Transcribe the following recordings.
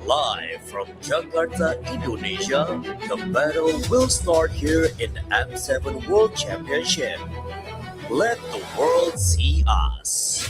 Live from Jakarta, Indonesia, the battle will start here in the M7 World Championship. Let the world see us.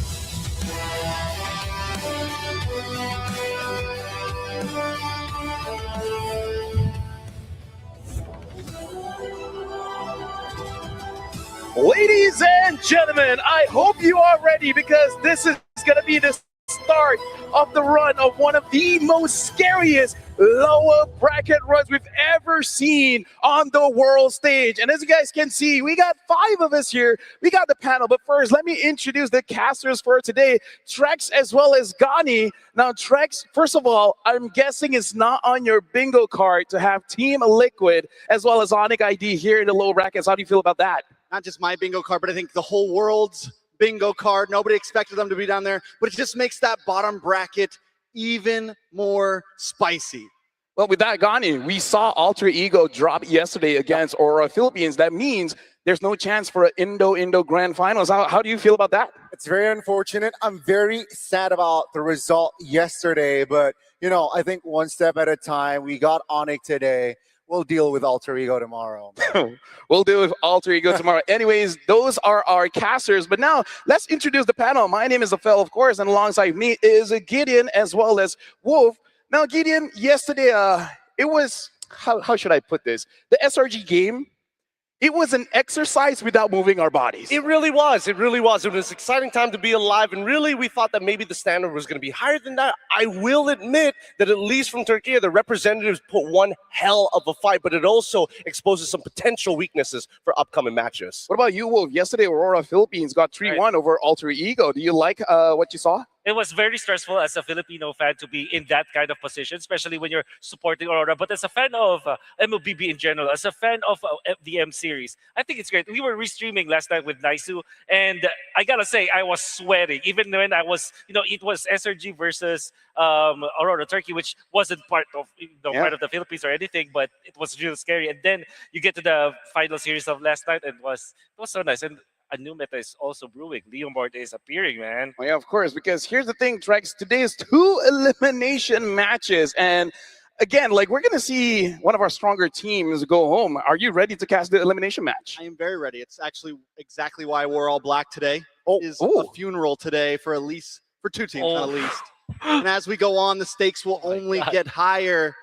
Ladies and gentlemen, I hope you are ready because this is going to be the start of the run of one of the most scariest lower bracket runs we've ever seen on the world stage. And as you guys can see, we got 5 of us here. We got the panel. But first, let me introduce the casters for today, Trex as well as Gani. Now, Trex, first of all, I'm guessing it's not on your bingo card to have Team Liquid as well as Onic ID here in the low brackets. How do you feel about that? Not just my bingo card, but I think the whole world's bingo card. Nobody expected them to be down there, but it just makes that bottom bracket even more spicy. Well, with that, Gani, we saw Alter Ego drop yesterday against Aurora Philippines. That means there's no chance for an Indo Grand Finals. How do you feel about that? It's very unfortunate. I'm very sad about the result yesterday, but, you know, I think one step at a time. We got Onic today. We'll deal with Alter Ego tomorrow. We'll deal with Alter Ego tomorrow. Anyways, those are our casters. But now, let's introduce the panel. My name is Afel, of course, and alongside me is Gideon as well as Wolf. Now, Gideon, yesterday, it was, how should I put this? The SRG game, it was an exercise without moving our bodies. It really was. It really was. It was an exciting time to be alive. And really, we thought that maybe the standard was going to be higher than that. I will admit that at least from Turkey, the representatives put one hell of a fight, but it also exposes some potential weaknesses for upcoming matches. What about you, Wolf? Yesterday, Aurora Philippines got 3-1 over Alter Ego. Do you like what you saw? It was very stressful as a Filipino fan to be in that kind of position, especially when you're supporting Aurora. But as a fan of MLBB in general, as a fan of the M series, I think it's great. We were restreaming last night with Naisu, and I gotta say, I was sweating. Even when I was, it was SRG versus Aurora Turkey, which wasn't part of part of the Philippines or anything, but it was real scary. And then you get to the final series of last night, and it was so nice. And a new meta is also brewing. Leonborn is appearing, man. Oh, yeah, of course, because here's the thing, Trex. Today is 2 elimination matches. And again, like, we're going to see one of our stronger teams go home. Are you ready to cast the elimination match? I am very ready. It's actually exactly why we're all black today. Is a funeral today for 2 teams at least. And as we go on, the stakes will only get higher.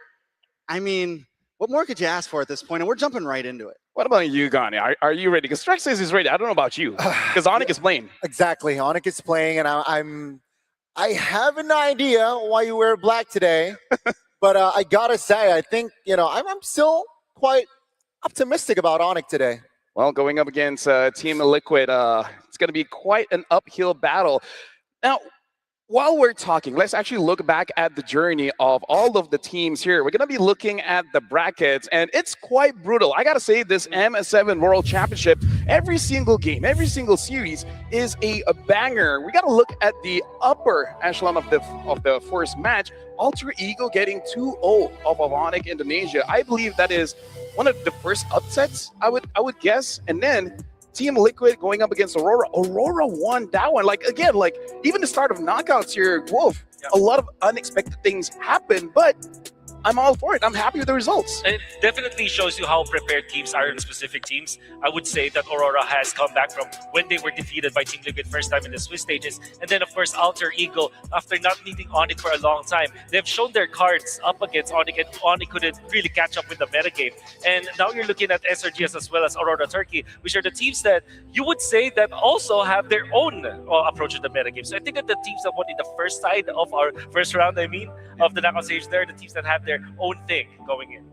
I mean, what more could you ask for at this point? And we're jumping right into it. What about you, Gani? Are you ready? Because Trex says he's ready. I don't know about you. Because Onic is playing. Exactly. Onic is playing, and I have an idea why you wear black today. But I gotta say, I think, I'm still quite optimistic about Onic today. Well, going up against Team Liquid, it's going to be quite an uphill battle. Now, while we're talking, let's actually look back at the journey of all of the teams here. We're going to be looking at the brackets, and it's quite brutal. I got to say, this M7 World Championship, every single game, every single series is a banger. We got to look at the upper echelon of the first match. Alter Ego getting 2-0 off of Onic Indonesia. I believe that is one of the first upsets, I would guess. And then Team Liquid going up against Aurora. Aurora won that one. Again, even the start of knockouts here, Wolf, a lot of unexpected things happen, but I'm all for it. I'm happy with the results. It definitely shows you how prepared teams are in specific teams. I would say that Aurora has come back from when they were defeated by Team Liquid first time in the Swiss stages. And then, of course, Alter Ego, after not meeting Onic for a long time, they've shown their cards up against Onic, and Onic couldn't really catch up with the metagame. And now you're looking at SRGS as well as Aurora Turkey, which are the teams that you would say that also have their own approach to the metagame. So I think that the teams that won in the first side of our first round, of the knockout stage, they're the teams that have their own thing going in.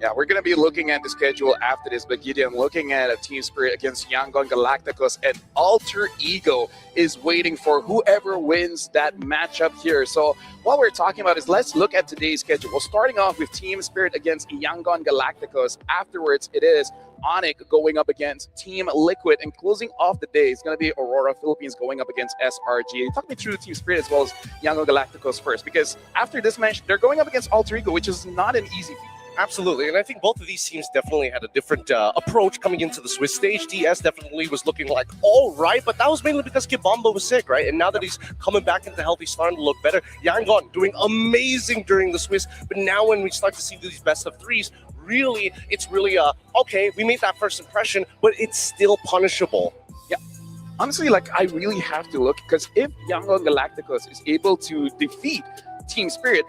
Yeah, we're going to be looking at the schedule after this, but Gideon, looking at a Team Spirit against Yangon Galacticos, and Alter Ego is waiting for whoever wins that matchup here. So what we're talking about is, let's look at today's schedule. Well, starting off with Team Spirit against Yangon Galacticos. Afterwards, it is Onyx going up against Team Liquid, and closing off the day is going to be Aurora Philippines going up against SRG. Talk me through Team Spirit as well as Yangon Galacticos first, because after this match, they're going up against Alter Ego, which is not an easy feat. Absolutely, and I think both of these teams definitely had a different approach coming into the Swiss stage. TS definitely was looking like all right, but that was mainly because Kibamba was sick, right? And now that he's coming back into health, he's starting to look better. Yangon doing amazing during the Swiss, but now when we start to see these best of threes, really, it's really okay, we made that first impression, but it's still punishable. Yeah. Honestly, like, I really have to look, because if Yangon Galacticos is able to defeat Team Spirit,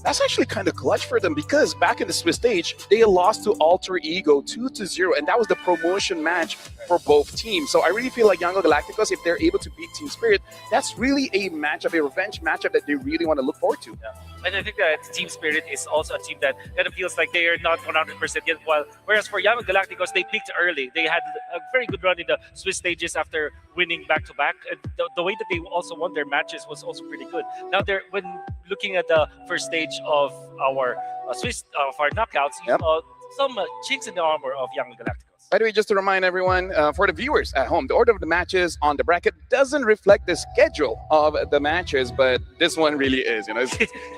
that's actually kind of clutch for them, because back in the Swiss stage, they lost to Alter Ego 2-0, and that was the promotion match for both teams. So I really feel like Yangon Galacticos, if they're able to beat Team Spirit, that's really a matchup, a revenge matchup that they really want to look forward to. Yeah. And I think that Team Spirit is also a team that kind of feels like they are not 100% yet. Whereas for Yangon Galacticos, they peaked early. They had a very good run in the Swiss stages after winning back-to-back. And the way that they also won their matches was also pretty good. Now, when looking at the first stage of our Swiss of our knockouts, you saw some chinks in the armor of Yangon Galacticos. By the way, just to remind everyone, for the viewers at home, the order of the matches on the bracket doesn't reflect the schedule of the matches, but this one really is. You know,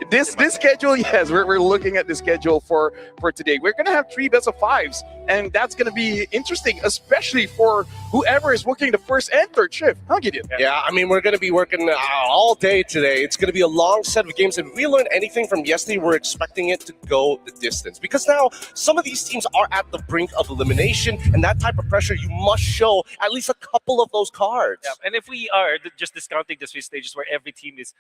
this schedule, yes, we're looking at the schedule for today. We're gonna have 3 best of 5s, and that's gonna be interesting, especially for whoever is working the first and third shift. Huh, Gideon? Yeah, I mean, we're going to be working all day today. It's going to be a long set of games, and if we learn anything from yesterday, we're expecting it to go the distance. Because now, some of these teams are at the brink of elimination, and that type of pressure, you must show at least a couple of those cards. Yeah, and if we are just discounting the Swiss stages where every team is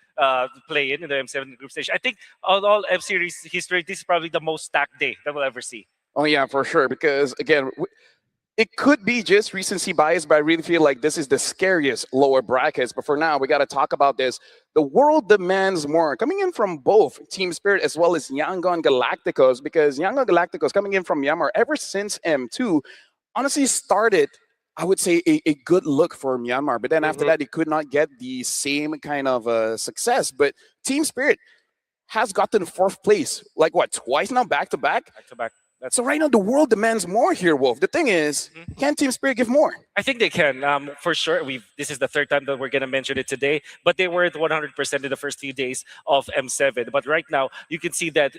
playing in the M7 group stage, I think on all M-Series history, this is probably the most stacked day that we'll ever see. Oh, yeah, for sure. Because, again, it could be just recency bias, but I really feel like this is the scariest lower brackets. But for now, we got to talk about this. The world demands more. Coming in from both Team Spirit as well as Yangon Galacticos, because Yangon Galacticos coming in from Myanmar ever since M2, honestly started, I would say, a good look for Myanmar. But then after that, they could not get the same kind of success. But Team Spirit has gotten 4th place, like what, twice now, back-to-back? Back-to-back. So right now, the world demands more here, Wolf. The thing is, can Team Spirit give more? I think they can, for sure. This is the 3rd time that we're going to mention it today, but they weren't 100% in the first few days of M7. But right now, you can see that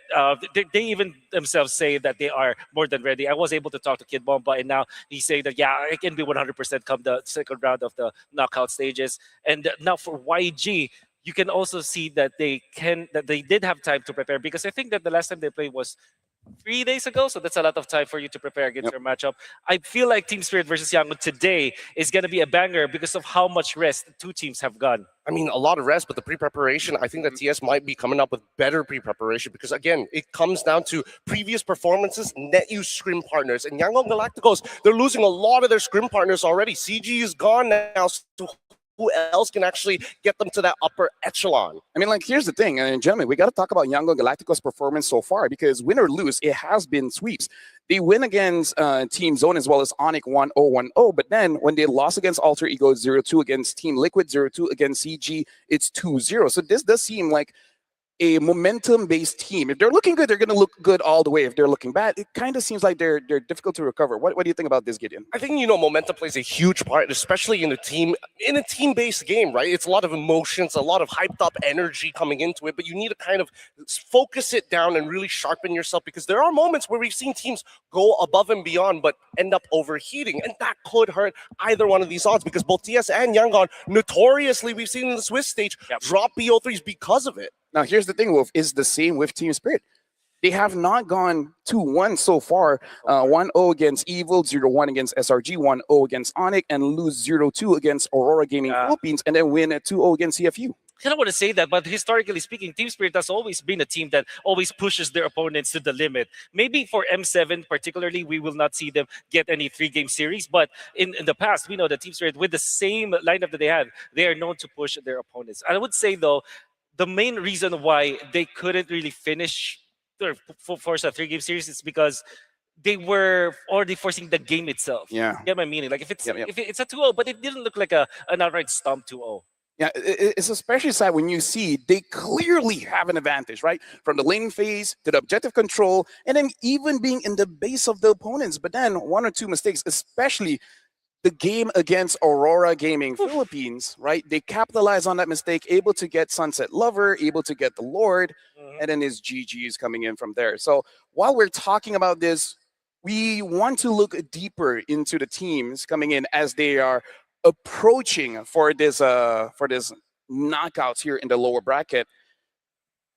they even themselves say that they are more than ready. I was able to talk to Kid Bomba, and now he's saying that, yeah, I can be 100% come the second round of the knockout stages. And now for YG, you can also see that they did have time to prepare, because I think that the last time they played was 3 days ago, so that's a lot of time for you to prepare against your matchup. I feel like Team Spirit versus Yangon today is going to be a banger because of how much rest the 2 teams have gone. I mean, a lot of rest, but the pre-preparation, I think that TS might be coming up with better pre-preparation, because, again, it comes down to previous performances, net you scrim partners. And Yangon Galacticos, they're losing a lot of their scrim partners already. CG is gone now, so who else can actually get them to that upper echelon? I mean, like, here's the thing, and gentlemen, we got to talk about Yangon Galacticos' performance so far, because win or lose, it has been sweeps. They win against Team Zone as well as Onyx 1-0-1-0, but then when they lost against Alter Ego 0-2 against Team Liquid, 0-2 against CG, it's 2-0. So this does seem like a momentum-based team. If they're looking good, they're going to look good all the way. If they're looking bad, it kind of seems like they're difficult to recover. What do you think about this, Gideon? I think, momentum plays a huge part, especially in a team-based game, right? It's a lot of emotions, a lot of hyped-up energy coming into it, but you need to kind of focus it down and really sharpen yourself, because there are moments where we've seen teams go above and beyond but end up overheating, and that could hurt either one of these odds, because both TS and Yangon, notoriously, we've seen in the Swiss stage, drop BO3s because of it. Now, here's the thing, Wolf, is the same with Team Spirit. They have not gone 2-1 so far. 1-0 against Evil, 0-1 against SRG, 1-0 against Onyx, and lose 0-2 against Aurora Gaming Philippines, and then win at 2-0 against CFU. I don't want to say that, but historically speaking, Team Spirit has always been a team that always pushes their opponents to the limit. Maybe for M7 particularly, we will not see them get any 3-game series, but in the past, we know that Team Spirit, with the same lineup that they have, they are known to push their opponents. I would say, though, the main reason why they couldn't really finish force a 3-game series, it's because they were already forcing the game itself. Yeah. You get my meaning? Like if it's Yep, yep. if it's a 2-0, but it didn't look like an outright stomp 2-0. Yeah, it's especially sad when you see they clearly have an advantage, right? From the lane phase to the objective control, and then even being in the base of the opponents. But then 1 or 2 mistakes, especially the game against Aurora Gaming Philippines, right? They capitalize on that mistake, able to get Sunset Lover, able to get the Lord, and then his GGs coming in from there. So while we're talking about this, we want to look deeper into the teams coming in as they are approaching for this knockouts here in the lower bracket.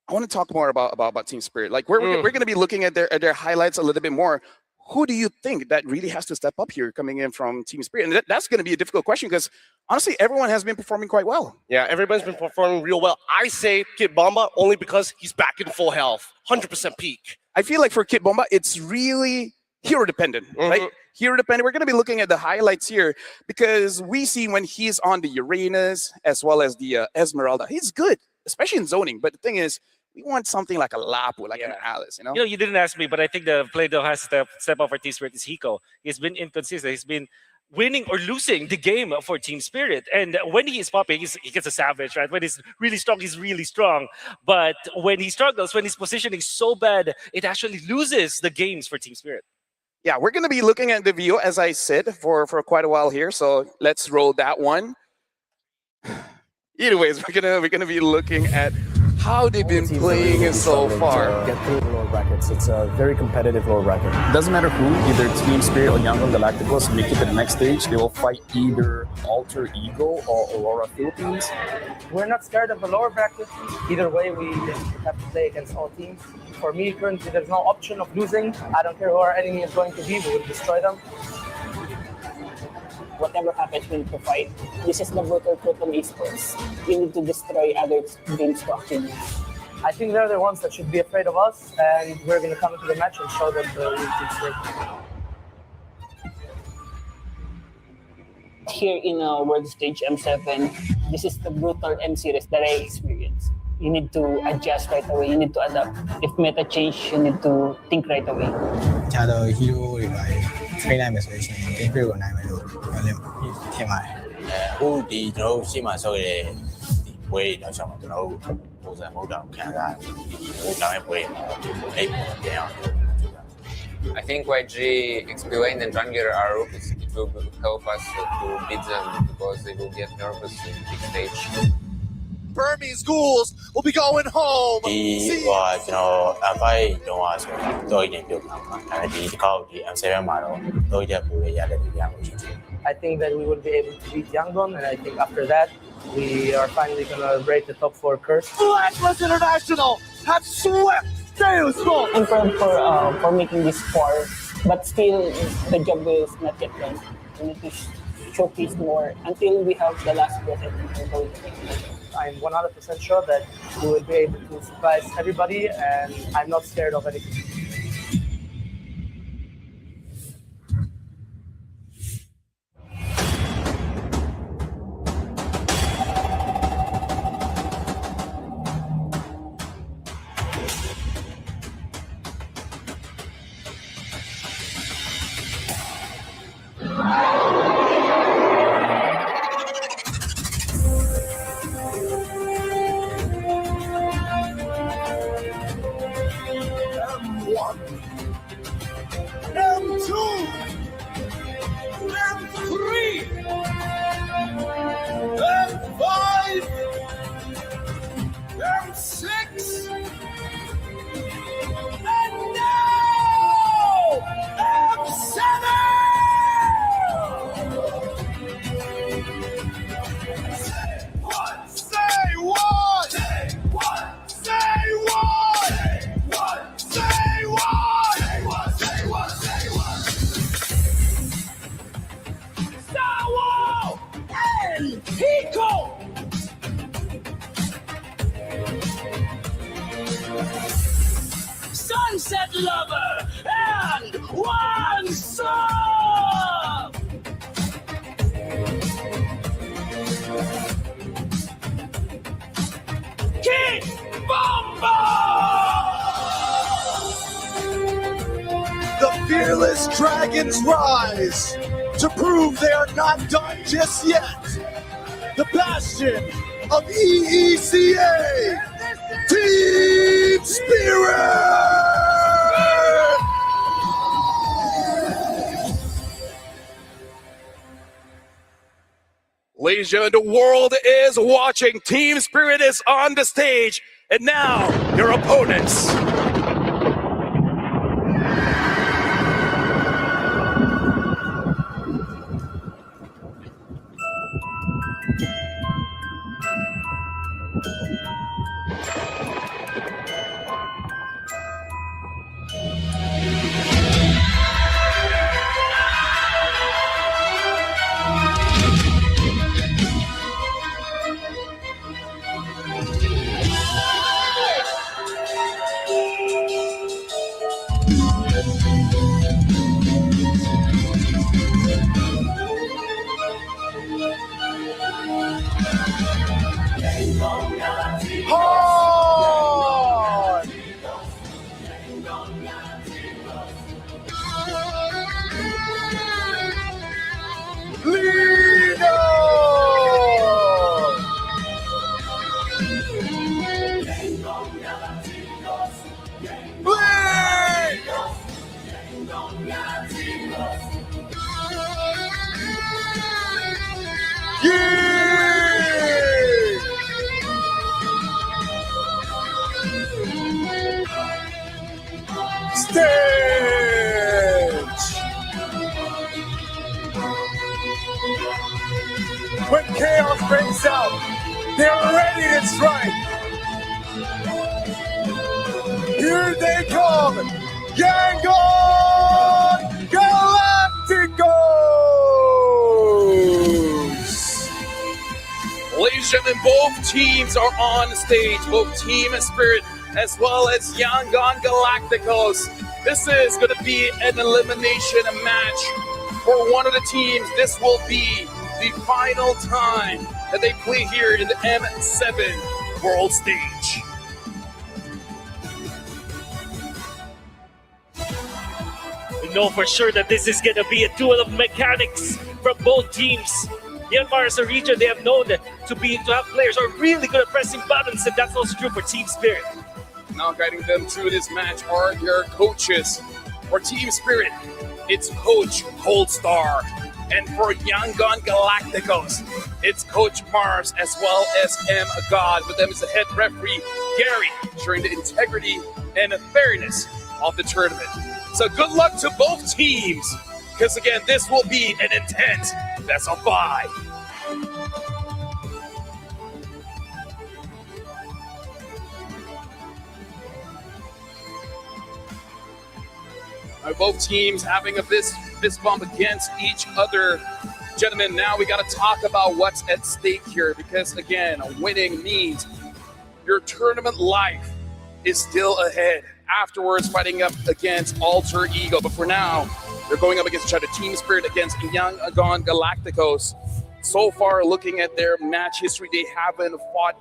I want to talk more about Team Spirit. Like we're going to be looking at their highlights a little bit more. Who do you think that really has to step up here coming in from Team Spirit? And that's going to be a difficult question because honestly, everyone has been performing quite well. Yeah, everybody's been performing real well. I say Kit Bomba only because he's back in full health, 100% peak. I feel like for Kit Bomba, it's really hero dependent, right? Hero dependent. We're going to be looking at the highlights here because we see when he's on the Uranus as well as the Esmeralda, he's good, especially in zoning. But the thing is, we want something like a Lapu, like an Alice, you know? You didn't ask me, but I think the player that has to step up for Team Spirit is Hiko. He's been inconsistent. He's been winning or losing the game for Team Spirit. And when he is popping, he gets a savage, right? When he's really strong. But when he struggles, when his positioning is so bad, it actually loses the games for Team Spirit. Yeah, we're going to be looking at the video, as I said, for quite a while here. So let's roll that one. Anyways, we're gonna be looking at how they've been playing so far. Get through the lower brackets. It's a very competitive lower bracket. Doesn't matter who, either Team Spirit or Young Galacticos make it to the next stage. They will fight either Alter Ego or Aurora Philippines. We're not scared of the lower bracket. Either way, we have to play against all teams. For me, currently, there's no option of losing. I don't care who our enemy is going to be. We will destroy them. Whatever happens, we need to fight. This is the brutal truth of esports. We need to destroy other games to actually. I think they're the ones that should be afraid of us, and we're going to come into the match and show them the real Team Spirit. Here in World Stage M7, this is the brutal M series that I experienced. You need to adjust right away. You need to adapt. If meta change, you need to think right away. ကျတော့ hero တွေပါ train နိုင်မယ်ဆိုရင် game play ကိုနိုင်မယ်လို့ပြောလို့ထင်ပါတယ်။အခုဒီကျွန်တော်တို့ရှေ့မှာဆော့ရတဲ့ဒီပွဲတွေတော့ဆောင်မှာကျွန်တော်တို့ပုံစံမဟုတ်တော့ခံစားရတယ်။ဟိုနောက်ပွဲမှာအဲ့ပုံပြန်အောင် I think YG explained and Jungler are rookies. It will help us to beat them because they will get nervous in big stage. Burmese ghouls will be going home. ဒီဟိုကျွန်တော် F5 တော့အားဆိုတော့ရင်ပြုတ်မှာပါ။အဲဒီတစ်ခေါက်ဒီ M7 မှာတော့တော့ရက်ပို့ရတဲ့နေရာကိုရှိတယ် I think that we will be able to beat Yangon, and I think after that, we are finally going to break the top 4 curse. Blacklist International have swept Salesforce. I'm proud for making this far, but still the job is not yet done. We need to showcase more until we have the last breath. I'm 100% sure that we will be able to surprise everybody, and I'm not scared of anything. M2, M3, M5, M6, and now M7! Say what? Say what? Say what? Say what? Say what? Sawo and Hiko! Sunset Lover and One Song! Kid Bomba! fearless dragons rise to prove they are not done just yet. The bastion of EECA, Team Spirit! Ladies and gentlemen, the world is watching. Team Spirit is on the stage. And now, your opponents. Hard! Lido! Blade! Yeah! Stage! When chaos breaks out, they're ready to strike. Here they come, Yangon Galacticos! Ladies and gentlemen, both teams are on the stage. Both Team Spirit as well as Yangon Galacticos. This is going to be an elimination match for one of the teams. This will be the final time that they play here in the M7 World Stage. We know for sure that this is going to be a duel of mechanics from both teams. Myanmar as a region, they have known to have players who are really good at pressing buttons, and that's also true for Team Spirit. Now guiding them through this match are their coaches. For Team Spirit, it's Coach Goldstar. And for Yangon Galacticos, it's Coach Mars as well as M. God. With them is the head referee, Gary, ensuring the integrity and fairness of the tournament. So good luck to both teams, because again, this will be an intense best of 5. Both teams having a fist bump against each other. Gentlemen, now we got to talk about what's at stake here, because again, winning means your tournament life is still ahead. Afterwards, fighting up against Alter Ego. But for now, they're going up against each other. Team Spirit against Yangon Galacticos. So far, looking at their match history, they haven't fought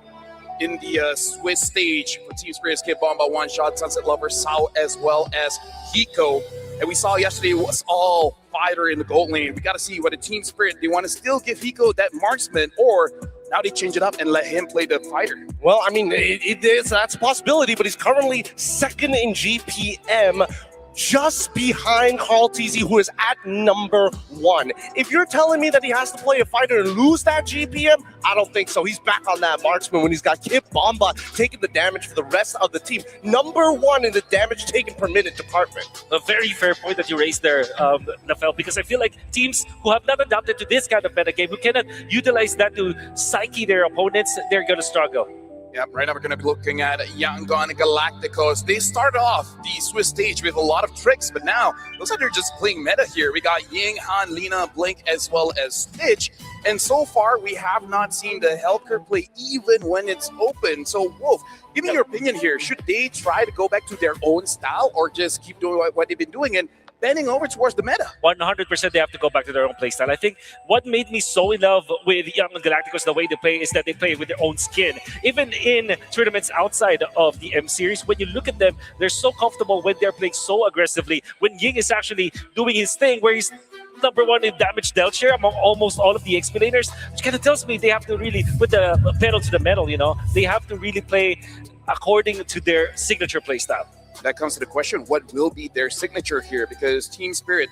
in the Swiss stage. For Team Spirit, Kid Bomba, One Shot, Sunset Lover, Sao, as well as Hiko. And we saw yesterday it was all fighter in the gold lane. We got to see what a Team Spirit, they want to still give Hiko that marksman, or now they change it up and let him play the fighter. Well, I mean, that's a possibility, but he's currently second in GPM, just behind Carl Teasy, who is at number 1. If you're telling me that he has to play a fighter and lose that GPM, I don't think so. He's back on that marksman when he's got Kip Bomba taking the damage for the rest of the team. Number 1 in the damage taken per minute department. A very fair point that you raised there, Nafel, because I feel like teams who have not adapted to this kind of metagame, who cannot utilize that to psyche their opponents, they're going to struggle. Yep, right now we're going to be looking at Yangon Galacticos. They started off the Swiss stage with a lot of tricks, but now looks like they're just playing meta here. We got Ying, Han, Lina, Blink, as well as Stitch. And so far, we have not seen the Helker play even when it's open. So, Wolf, give me your opinion here. Should they try to go back to their own style or just keep doing what they've been doing? And bending over towards the meta. 100% they have to go back to their own playstyle. I think what made me so in love with Young Galacticos, the way they play, is that they play with their own skin. Even in tournaments outside of the M series, when you look at them, they're so comfortable when they're playing so aggressively. When Ying is actually doing his thing, where he's #1 in damage dealt share among almost all of the XP laners, which kind of tells me they have to really put the pedal to the metal. They have to really play according to their signature playstyle. That comes to the question, what will be their signature here? Because Team Spirit,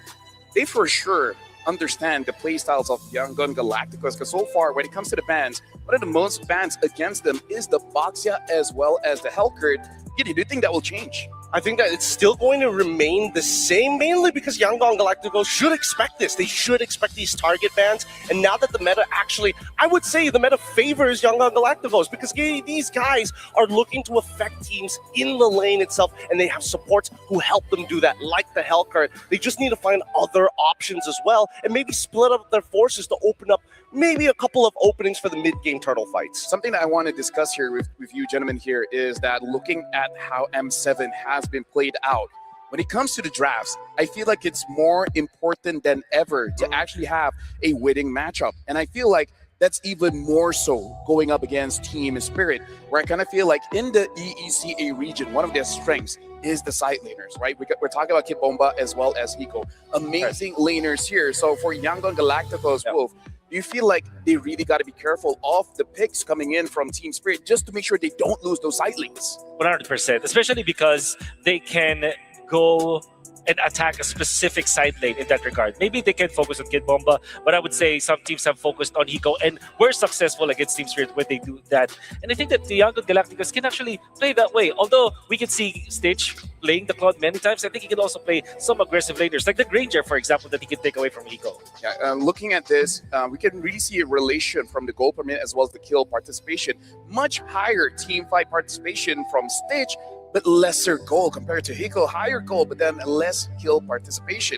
they for sure understand the playstyles of Young Gun Galacticos, because so far, when it comes to the bans, one of the most bans against them is the Boxia as well as the Hellcurt. Do you think that will change? I think that it's still going to remain the same, mainly because Yangon Galacticos should expect this. They should expect these target bans. And now that the meta actually, I would say the meta favors Yangon Galacticos, because these guys are looking to affect teams in the lane itself, and they have supports who help them do that, like the Hellcurt. They just need to find other options as well, and maybe split up their forces to open up maybe a couple of openings for the mid-game turtle fights. Something that I want to discuss here with you gentlemen here is that looking at how M7 has been played out, when it comes to the drafts, I feel like it's more important than ever to actually have a winning matchup. And I feel like that's even more so going up against Team Spirit, where I kind of feel like in the EECA region, one of their strengths is the side laners, right? We're talking about Kit Bomba as well as Hiko. Amazing laners here. So for Yangon Galacticos, Wolf, do you feel like they really got to be careful of the picks coming in from Team Spirit just to make sure they don't lose those side lanes? 100%, especially because they can go and attack a specific side lane in that regard. Maybe they can focus on Kid Bomba, but I would say some teams have focused on Hiko and were successful against Team Spirit when they do that. And I think that the Young Galacticos can actually play that way. Although we can see Stitch playing the Cloud many times, I think he can also play some aggressive laners, like the Granger, for example, that he can take away from Hiko. Yeah, looking at this, we can really see a relation from the goal per minute as well as the kill participation. Much higher team fight participation from Stitch, but lesser goal compared to Hiko. Higher goal, but then less kill participation.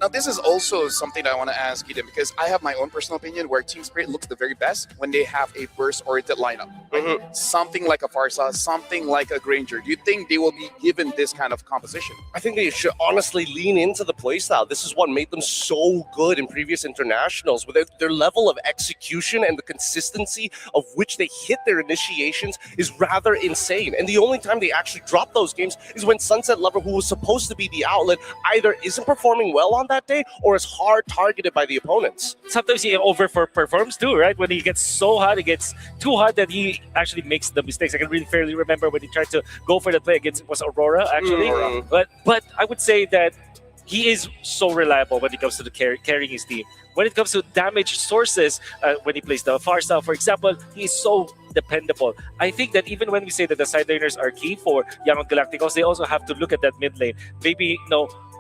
Now, this is also something that I want to ask Eden, because I have my own personal opinion where Team Spirit looks the very best when they have a burst-oriented lineup. Right? Something like a Pharsa, something like a Granger. Do you think they will be given this kind of composition? I think they should honestly lean into the playstyle. This is what made them so good in previous internationals, with their level of execution and the consistency of which they hit their initiations is rather insane. And the only time they actually drop those games is when Sunset Lover, who was supposed to be the outlet, either isn't performing well on that day or is hard targeted by the opponents. Sometimes he overperforms too, right? When he gets so hot, it gets too hot that he actually makes the mistakes. I can really fairly remember when he tried to go for the play against, was Aurora actually. But I would say that he is so reliable when it comes to the carrying his team. When it comes to damage sources, when he plays the Pharsa, for example, he is so dependable. I think that even when we say that the side laners are key for Young Galacticos, they also have to look at that mid lane. Maybe,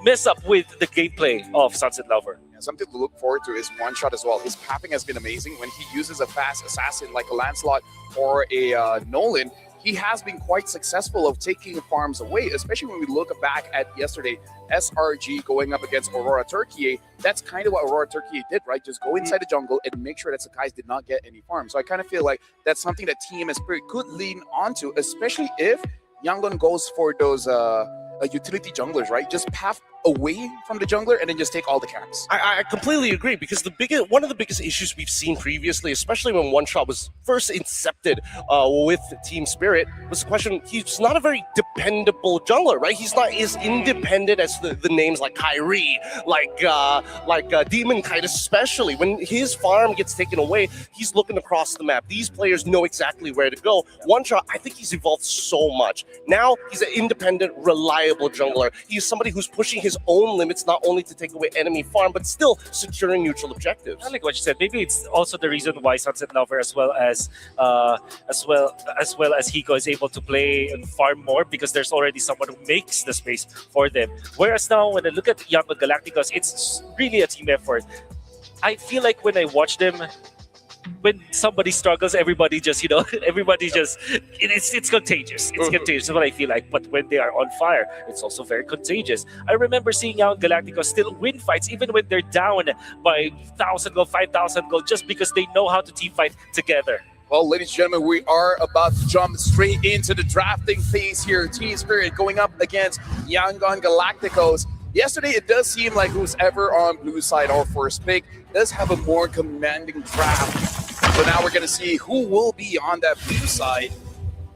mess up with the gameplay of Sunset Lover. Something to look forward to is One Shot as well. His papping has been amazing. When he uses a fast assassin like a Lancelot or a Nolan, he has been quite successful of taking farms away, especially when we look back at yesterday, SRG going up against Aurora Turkey. That's kind of what Aurora Turkey did, right? Just go inside the jungle and make sure that Sakai's did not get any farms. So I kind of feel like that's something that Team Spirit could lean onto, especially if Yangon goes for those utility junglers, right? Just path away from the jungler and then just take all the camps. I completely agree, because one of the biggest issues we've seen previously, especially when One Shot was first incepted with Team Spirit, was the question, he's not a very dependable jungler, right? He's not as independent as the names like Kyrie, like Demon Kite, especially. When his farm gets taken away, he's looking across the map. These players know exactly where to go. One Shot, I think he's evolved so much. Now he's an independent, reliable jungler. He's somebody who's pushing his own limits, not only to take away enemy farm, but still securing neutral objectives. I like what you said. Maybe it's also the reason why Sunset Lover, as well as Hiko, is able to play and farm more, because there's already someone who makes the space for them. Whereas now, when I look at Young Galacticos, it's really a team effort. I feel like when I watch them, when somebody struggles, everybody just, it's contagious. It's contagious. That's what I feel like. But when they are on fire, it's also very contagious. I remember seeing Young Galacticos still win fights, even when they're down by 1,000 gold, 5,000 gold, just because they know how to team fight together. Well, ladies and gentlemen, we are about to jump straight into the drafting phase here. Team Spirit going up against Yangon Galacticos. Yesterday, it does seem like who's ever on blue side or first pick does have a more commanding draft. So now we're going to see who will be on that blue side.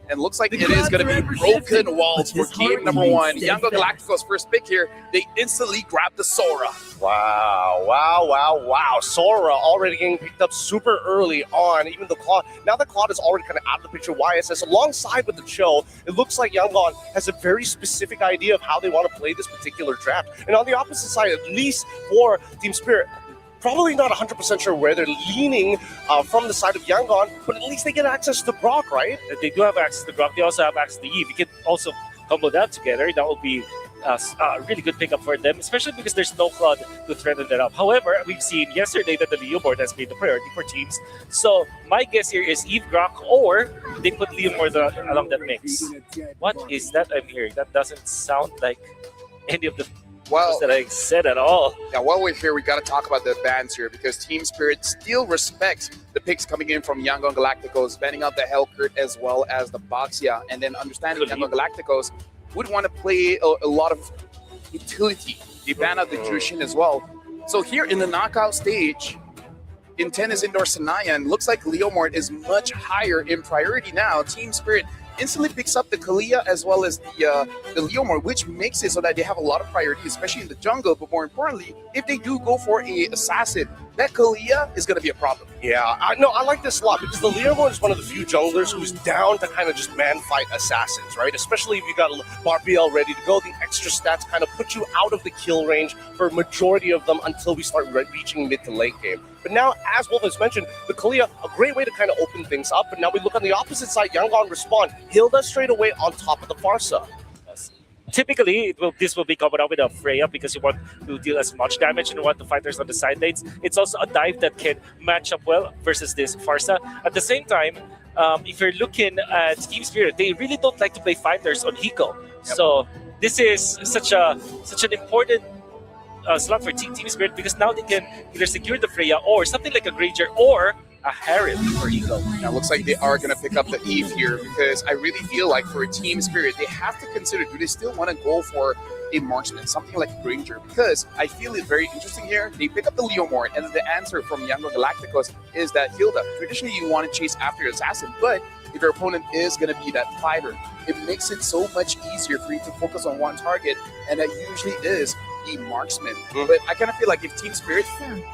And looks like it is going to be broken walls for game number one. Yangon Galacticos first pick here. They instantly grab the Sora. Wow. Sora already getting picked up super early on. Even the Claude. Now the Claude is already kind of out of the picture. YSS alongside with the Cho. It looks like Yangon has a very specific idea of how they want to play this particular draft. And on the opposite side, at least for Team Spirit, probably not 100% sure where they're leaning from the side of Yangon, but at least they get access to Brock, right? They do have access to Brock. They also have access to Eve. You can also combo that together. That will be a really good pickup for them, especially because there's no Claude to threaten that up. However, we've seen yesterday that the Leo board has been the priority for teams. So my guess here is Eve Grok, or they put Leo more along that mix. What is that I'm hearing? That doesn't sound like any of the that I said at all. Now, while we're here, we got to talk about the bans here because Team Spirit still respects the picks coming in from Yangon Galacticos, banning out the Hellcurt as well as the Boxia, and then understanding Yangon Galacticos would want to play a lot of utility. They ban out the Jushin as well. So here in the knockout stage, in tennis indoor Sanayan, looks like Leomord is much higher in priority now. Team Spirit instantly picks up the Kalia as well as the Leomord, which makes it so that they have a lot of priority, especially in the jungle. But more importantly, if they do go for a assassin, that Kalia is going to be a problem. Yeah, I like this a lot because the Leomord is one of the few junglers who's down to kind of just man fight assassins, right? Especially if you got Barbiel ready to go. The extra stats kind of put you out of the kill range for a majority of them until we start reaching mid to late game. But now, as Wolf has mentioned, the Kalia, a great way to kind of open things up. But now we look on the opposite side, Yangon respond. Hilda straight away on top of the Farsa. Typically, this will be covered up with a Freya because you want to deal as much damage and you want the fighters on the side lanes. It's also a dive that can match up well versus this Farsa. At the same time, if you're looking at Team Spirit, they really don't like to play fighters on Hiko. Yep. So this is such an important slot for Team Spirit because now they can either secure the Freya or something like a Granger or a Harriet for Hiko. Now, looks like they are going to pick up the Eve here because I really feel like for a Team Spirit, they have to consider, do they still want to go for a marksman, something like a Granger? Because I feel it very interesting here. They pick up the Leomord, and the answer from Yangon Galacticos is that Hilda. Traditionally, you want to chase after your assassin, but if your opponent is going to be that fighter, it makes it so much easier for you to focus on one target, and that usually is the marksman. But I kind of feel like if Team Spirit,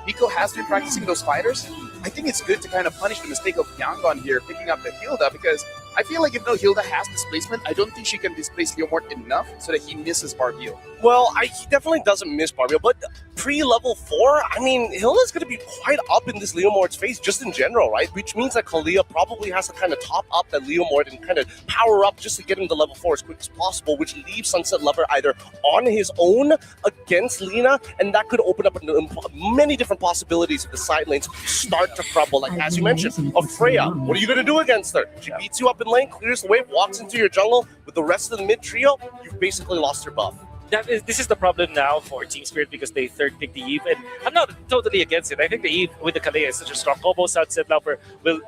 Hiko has been practicing those fighters, I think it's good to kind of punish the mistake of Yangon here picking up the Hilda, because I feel like if no Hilda has displacement, I don't think she can displace Leomord enough so that he misses Barbiel. Well, he definitely doesn't miss Barbiel, but pre-level 4, I mean, Hilda's going to be quite up in this Leomord's face just in general, right? Which means that Kalia probably has to kind of top up that Leomord and kind of power up just to get him to level 4 as quick as possible, which leaves Sunset Lover either on his own against Lina, and that could open up many different possibilities if the side lanes start to crumble. Like, as you mentioned, of Freya, what are you going to do against her? She beats you up in lane, clears the wave, walks into your jungle with the rest of the mid trio, you've basically lost your buff. This is the problem now for Team Spirit because they third pick the Eve, and I'm not totally against it. I think the Eve with the Kalia is such a strong combo. Sunset Lover will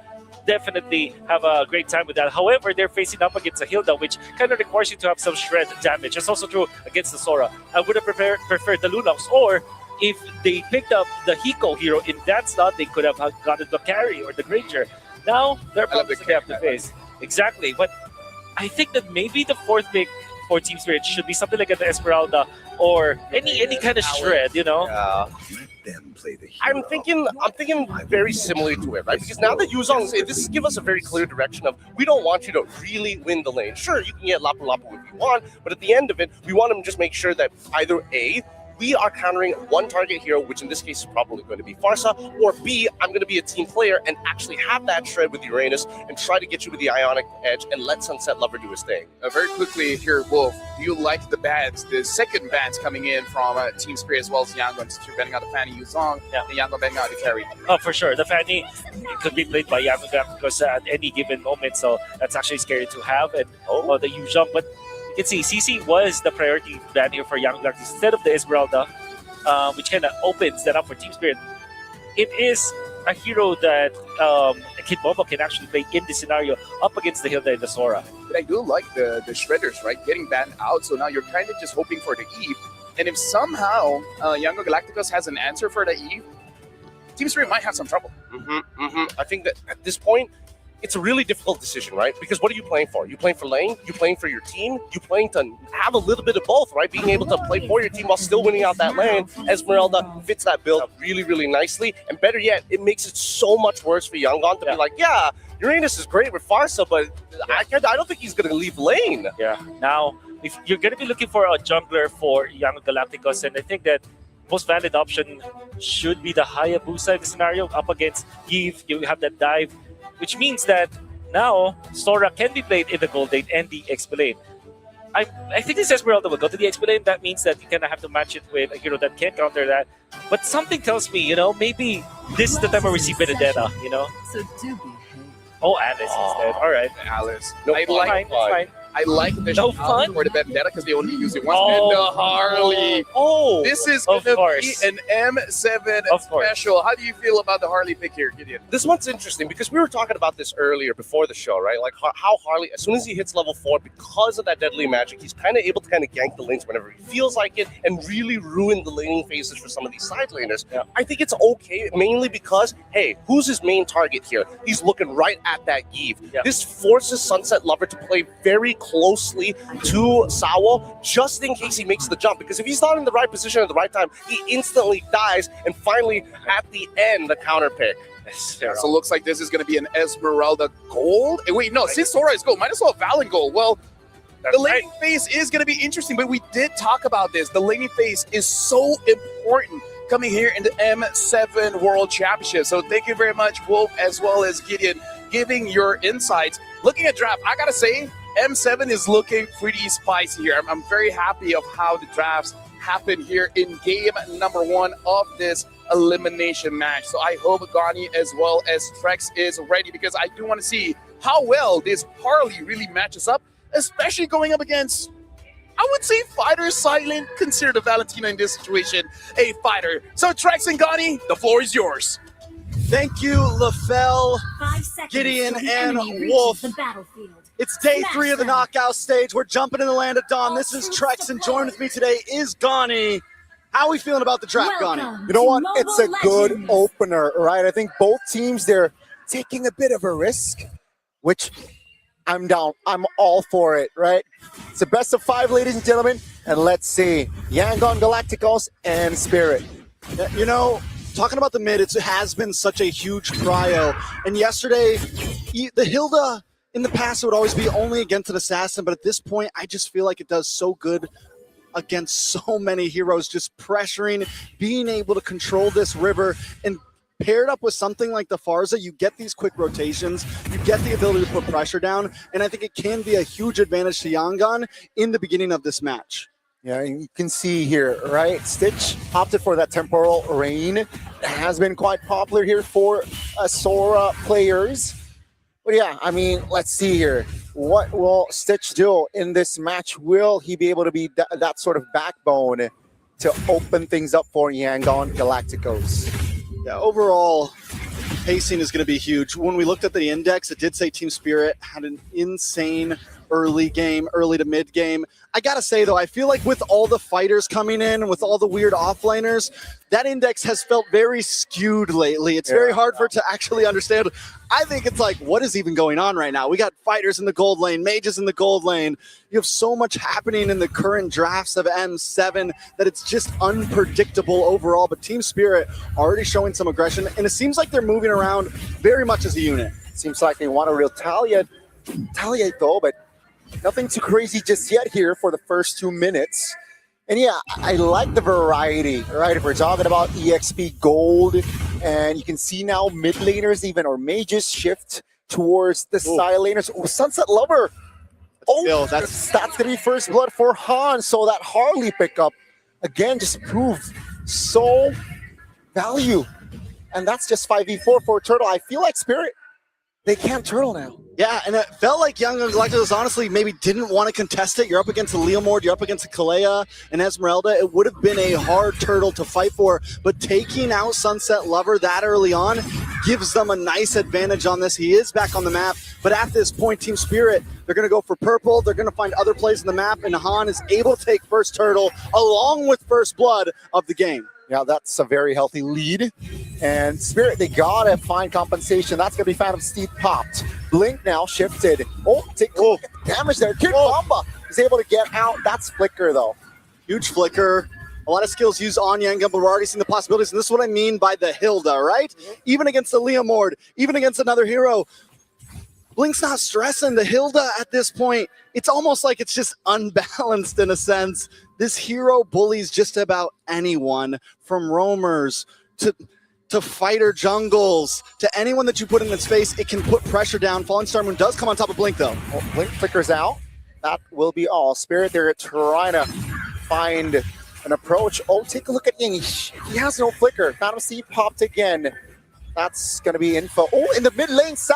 definitely have a great time with that. However, they're facing up against a Hilda, which kind of requires you to have some shred damage. It's also true against the Sora. I would have preferred the Lunox, or if they picked up the Hiko hero in that slot, they could have gotten the carry or the Granger. Now, there are problems that they have to face. Exactly, but I think that maybe the fourth pick for Team Spirit should be something like an Esmeralda or any kind of shred, you know? I'm thinking very similar to it, right? Because now that Yuzong, this gives us a very clear direction of we don't want you to really win the lane. Sure, you can get Lapu Lapu if you want, but at the end of it, we want to just make sure that either A, we are countering one target hero, which in this case is probably going to be Farsa, or B, I'm going to be a team player and actually have that shred with Uranus and try to get you with the Ionic Edge and let Sunset Lover do his thing. Very quickly here, Wolf, do you like the bans, the second bans coming in from Team Spirit as well as Yangon, since you're banning out the Fanny Yuzong, and Yangon banning out the carry? Oh, for sure. The Fanny could be played by Yangon because at any given moment, so that's actually scary to have. And the Yuzong, but you can see CC was the priority ban here for Young Galacticos instead of the Esmeralda, which kind of opens that up for Team Spirit. It is a hero that Kid Momo can actually play in this scenario up against the Hilda and the Sora. But I do like the Shredders, right? Getting banned out. So now you're kind of just hoping for the Eve. And if somehow Young Guns Galacticos has an answer for the Eve, Team Spirit might have some trouble. I think that at this point, it's a really difficult decision, right? Because what are you playing for? You playing for lane? You playing for your team? You playing to have a little bit of both, right? Being able to play for your team while still winning out that lane. Esmeralda fits that build really, really nicely. And better yet, it makes it so much worse for Yangon to be like, yeah, Uranus is great with Farsa, but I don't think he's going to leave lane. Yeah. Now, if you're going to be looking for a jungler for Young Galacticos, and I think that most valid option should be the Hayabusa in the scenario up against Eve. You have that dive, which means that now Sora can be played in the Gold Lane and the XP lane. I think this Esmeralda will go to the XP lane. That means that you kind of have to match it with a hero that can counter that. But something tells me, maybe this is the time where we see Benedetta, So do behave. Oh, Alice instead. All right. Alice. No, Fine. I like the No shot fun? for the Vendetta because they only use it once. And the Harley. Oh, This is of going to course. be an M7 Of course. special. How do you feel about the Harley pick here, Gideon? This one's interesting because we were talking about this earlier before the show, right? Like how Harley, as soon as he hits level 4, because of that deadly magic, he's kind of able to kind of gank the lanes whenever he feels like it and really ruin the laning phases for some of these side laners. Yeah. I think it's okay, mainly because, hey, who's his main target here? He's looking right at that Eve. Yeah. This forces Sunset Lover to play very closely to Sawo just in case he makes the jump, because if he's not in the right position at the right time, he instantly dies, and finally, at the end, the counter pick. So it looks like this is going to be an Esmeralda gold. Wait, no, since Sora is gold, might as well Valen gold. Well, the laning phase is going to be interesting, but we did talk about this. The laning phase is so important coming here in the M7 World Championship. So thank you very much, Wolf, as well as Gideon, giving your insights. Looking at draft, I got to say, M7 is looking pretty spicy here. I'm very happy of how the drafts happen here in game number 1 of this elimination match. So I hope Gani as well as Trex is ready, because I do want to see how well this Harley really matches up, especially going up against, I would say, fighter silent. Consider the Valentina in this situation a fighter. So Trex and Gani, the floor is yours. Thank you, LaFell, 5 seconds Gideon, till the and enemy reaches Wolf. the battlefield. It's day Smash 3 of the them. knockout stage. We're jumping in the land of dawn. This is Trex, and joined with me today is Gani. How are we feeling about the draft, Gani? Welcome You know to what? Mobile It's a good Legends. opener, right? I think both teams, they're taking a bit of a risk, which I'm down. I'm all for it, right? It's the best of 5, ladies and gentlemen. And let's see. Yangon Galacticos and Spirit. Yeah, talking about the mid, it has been such a huge prio. And yesterday, the Hilda, in the past, it would always be only against an assassin. But at this point, I just feel like it does so good against so many heroes, just pressuring, being able to control this river, and paired up with something like the Farsa, you get these quick rotations, you get the ability to put pressure down, and I think it can be a huge advantage to Yangon in the beginning of this match. Yeah, and you can see here, right? Stitch opted for that temporal rain. It has been quite popular here for Sora players. But yeah, I mean, let's see here. What will Stitch do in this match? Will he be able to be that sort of backbone to open things up for Yangon Galacticos? Yeah, overall, pacing is going to be huge. When we looked at the index, it did say Team Spirit had an insane early to mid game. I got to say, though, I feel like with all the fighters coming in, with all the weird offlaners, that index has felt very skewed lately. It's very hard for it to actually understand. I think it's like, what is even going on right now? We got fighters in the gold lane, mages in the gold lane. You have so much happening in the current drafts of M7 that it's just unpredictable overall. But Team Spirit already showing some aggression, and it seems like they're moving around very much as a unit. Seems like they want to retaliate though, but nothing too crazy just yet here for the first 2 minutes. And yeah, I like the variety, right? If we're talking about EXP Gold, and you can see now mid laners even, or mages shift towards the side laners. Oh, Sunset Lover. That's going to be first blood for Han. So that Harley pickup, again, just proved so value. And that's just 5v4 for Turtle. I feel like Spirit, they can't Turtle now. Yeah, and it felt like Young Guns Galacticos honestly maybe didn't want to contest it. You're up against a Leomord, you're up against a Kalea and Esmeralda. It would have been a hard turtle to fight for, but taking out Sunset Lover that early on gives them a nice advantage on this. He is back on the map, but at this point, Team Spirit, they're going to go for purple. They're going to find other plays in the map, and Han is able to take first turtle along with first blood of the game. Yeah, that's a very healthy lead. And Spirit, they gotta find compensation. That's gonna be Phantom Steed popped. Blink now shifted. Oh, take a look at the damage there. Kid Bomba is able to get out. That's Flicker though. Huge Flicker. A lot of skills used on Yangon, but we're already seeing the possibilities. And this is what I mean by the Hilda, right? Even against the Leomord, even against another hero, Blink's not stressing. The Hilda at this point, it's almost like it's just unbalanced in a sense. This hero bullies just about anyone, from roamers to fighter jungles, to anyone that you put in its face. It can put pressure down. Falling Star Moon does come on top of Blink though. Well, Blink flickers out. That will be all. Spirit, they're trying to find an approach. Oh, take a look at Ying. He has no flicker. Phantom Steed popped again. That's going to be info. Oh, in the mid lane, Sao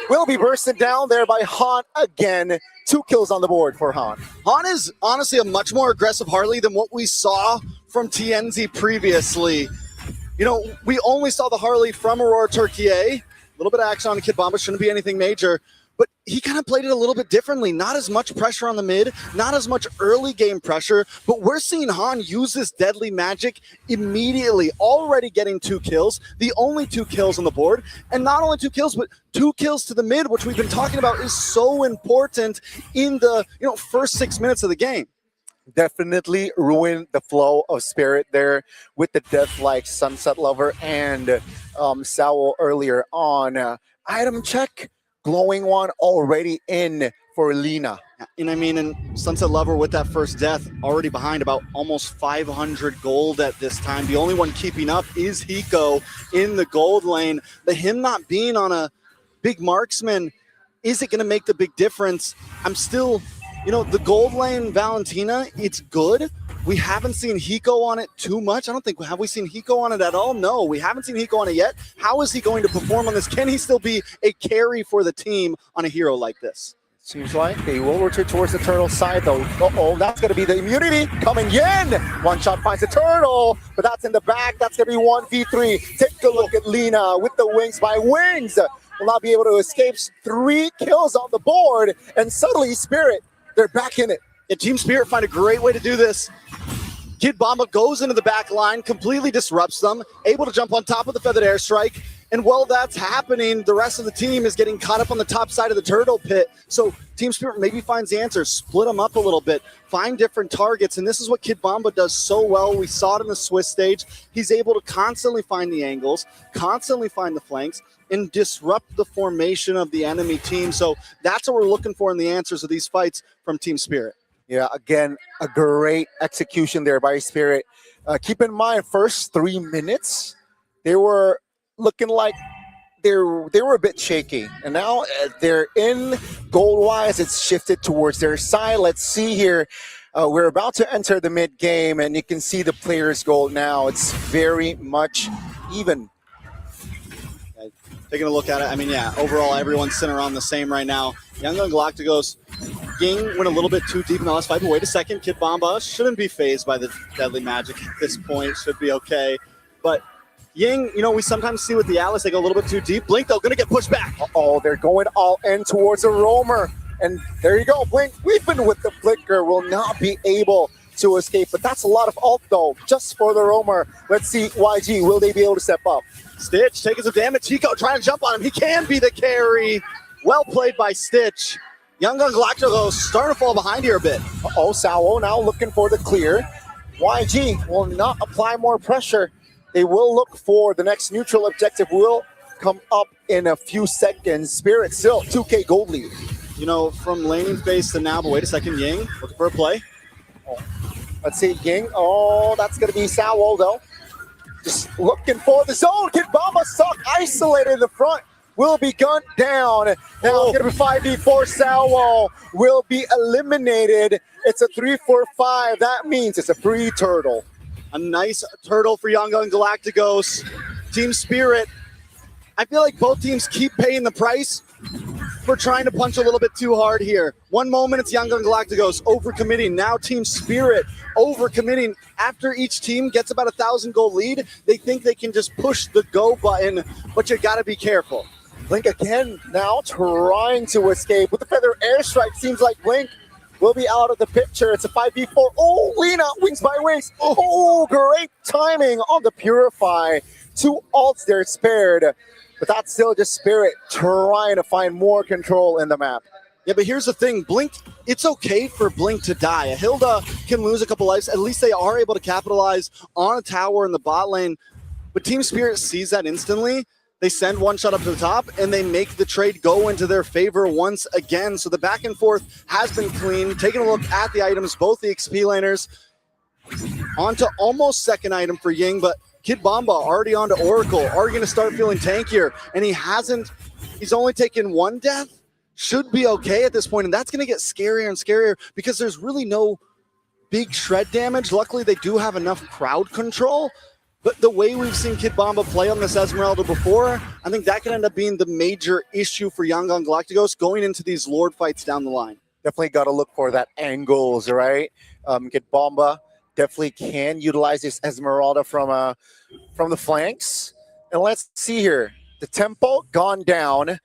will be bursted down there by Han again. 2 kills on the board for Han. Han is honestly a much more aggressive Harley than what we saw from TNZ previously. You know, we only saw the Harley from Aurora Turkey. A little bit of action on the Kid Bomba, shouldn't be anything major. But he kind of played it a little bit differently. Not as much pressure on the mid, not as much early game pressure, but we're seeing Han use this deadly magic immediately, already getting 2 kills, the only 2 kills on the board, and not only 2 kills, but 2 kills to the mid, which we've been talking about is so important in the first 6 minutes of the game. Definitely ruined the flow of Spirit there with the death like Sunset Lover and Sao earlier on. Item check. Glowing one already in for Lina. And I mean, and Sunset Lover with that first death already behind about almost 500 gold at this time. The only one keeping up is Hiko in the gold lane. But him not being on a big marksman, is it going to make the big difference? I'm still, the gold lane Valentina, it's good. We haven't seen Hiko on it too much. I don't think, have we seen Hiko on it at all? No, we haven't seen Hiko on it yet. How is he going to perform on this? Can he still be a carry for the team on a hero like this? Seems like they will return towards the turtle side though. Uh-oh, that's going to be the immunity coming in. One shot finds the turtle, but that's in the back. That's going to be 1v3. Take a look at Lina with the wings by Wings. Will not be able to escape. 3 kills on the board, and suddenly Spirit, they're back in it. And Team Spirit find a great way to do this. Kid Bomba goes into the back line, completely disrupts them, able to jump on top of the Feathered Airstrike. And while that's happening, the rest of the team is getting caught up on the top side of the turtle pit. So Team Spirit maybe finds the answer, split them up a little bit, find different targets. And this is what Kid Bomba does so well. We saw it in the Swiss stage. He's able to constantly find the angles, constantly find the flanks, and disrupt the formation of the enemy team. So that's what we're looking for in the answers of these fights from Team Spirit. Yeah, again, a great execution there by Spirit. Keep in mind, first 3 minutes, they were looking like they were a bit shaky. And now they're in gold-wise. It's shifted towards their side. Let's see here. We're about to enter the mid-game, and you can see the players' goal now. It's very much even. Taking a look at it, I mean, yeah, overall, everyone's sitting around the same right now. Young Gun Galacticos, Ying went a little bit too deep in the last fight, but wait a second, Kid Bomba shouldn't be phased by the deadly magic at this point, should be okay. But Ying, we sometimes see with the Atlas, they go a little bit too deep. Blink, though, gonna get pushed back. Uh-oh, they're going all in towards a roamer. And there you go, Blink, weeping with the flicker, will not be able to escape. But that's a lot of ult, though, just for the roamer. Let's see, YG, will they be able to step up? Stitch taking some damage. Hiko trying to jump on him. He can be the carry. Well played by Stitch. Young Gun Galacticos starting to fall behind here a bit. Uh-oh, Sao now looking for the clear. YG will not apply more pressure. They will look for the next neutral objective will come up in a few seconds. Spirit still 2K gold lead. From laning phase to now, but wait a second, Ying looking for a play. Oh, let's see, Ying. Oh, that's going to be Sao though. Just looking for the zone. Kid Bomba stuck, isolated in the front. Will be gunned down. Now it's going to be 5v4. Sao will be eliminated. It's a 3-4-5. That means it's a free turtle. A nice turtle for Young Gun Galacticos. Team Spirit, I feel like both teams keep paying the price we're trying to punch a little bit too hard here. One moment it's Young Gun Galacticos overcommitting. Now Team Spirit overcommitting. After each team gets about 1,000 gold lead, they think they can just push the go button, but you gotta be careful. Blink again now trying to escape with the feather airstrike. Seems like Blink will be out of the picture. It's a 5v4. Oh, Lina, wings by wings. Oh, great timing on the Purify. 2 ults there spared, but that's still just Spirit trying to find more control in the map. Yeah, but here's the thing. Blink, it's okay for Blink to die. A Hilda can lose a couple lives. At least they are able to capitalize on a tower in the bot lane. But Team Spirit sees that instantly. They send one shot up to the top, and they make the trade go into their favor once again. So the back and forth has been clean. Taking a look at the items, both the XP laners. On to almost second item for Ying, but Kid Bomba already on to Oracle. Are going to start feeling tankier, and he's only taken 1 death. Should be okay at this point, and that's going to get scarier and scarier because there's really no big shred damage. Luckily, they do have enough crowd control. But the way we've seen Kid Bomba play on this Esmeralda before, I think that could end up being the major issue for Young Gun Galacticos going into these Lord fights down the line. Definitely got to look for that angles, right? Kid Bomba definitely can utilize this Esmeralda from the flanks. And let's see here. The tempo gone down.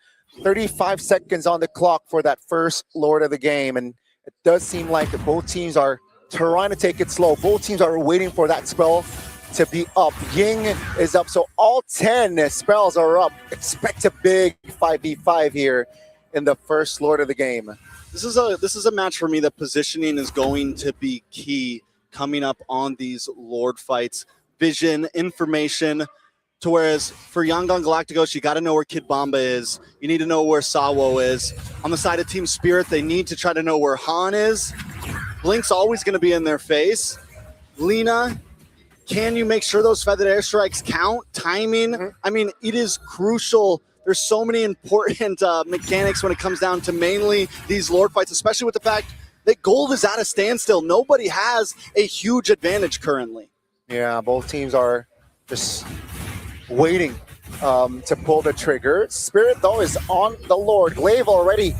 35 seconds on the clock for that first Lord of the game. And it does seem like both teams are trying to take it slow. Both teams are waiting for that spell to be up. Ying is up, so all 10 spells are up. Expect a big 5v5 here in the first Lord of the game. This is a match for me that positioning is going to be key coming up on these Lord fights. Vision, information, to whereas for Young Gun Galacticos, you got to know where Kid Bomba is. You need to know where Sawo is. On the side of Team Spirit, they need to try to know where Han is. Blink's always going to be in their face. Lina, can you make sure those feathered airstrikes count? Timing, I mean, it is crucial. There's so many important mechanics when it comes down to mainly these Lord fights, especially with the fact that gold is at a standstill. Nobody has a huge advantage currently. Yeah, both teams are just waiting to pull the trigger. Spirit, though, is on the Lord. Glaive already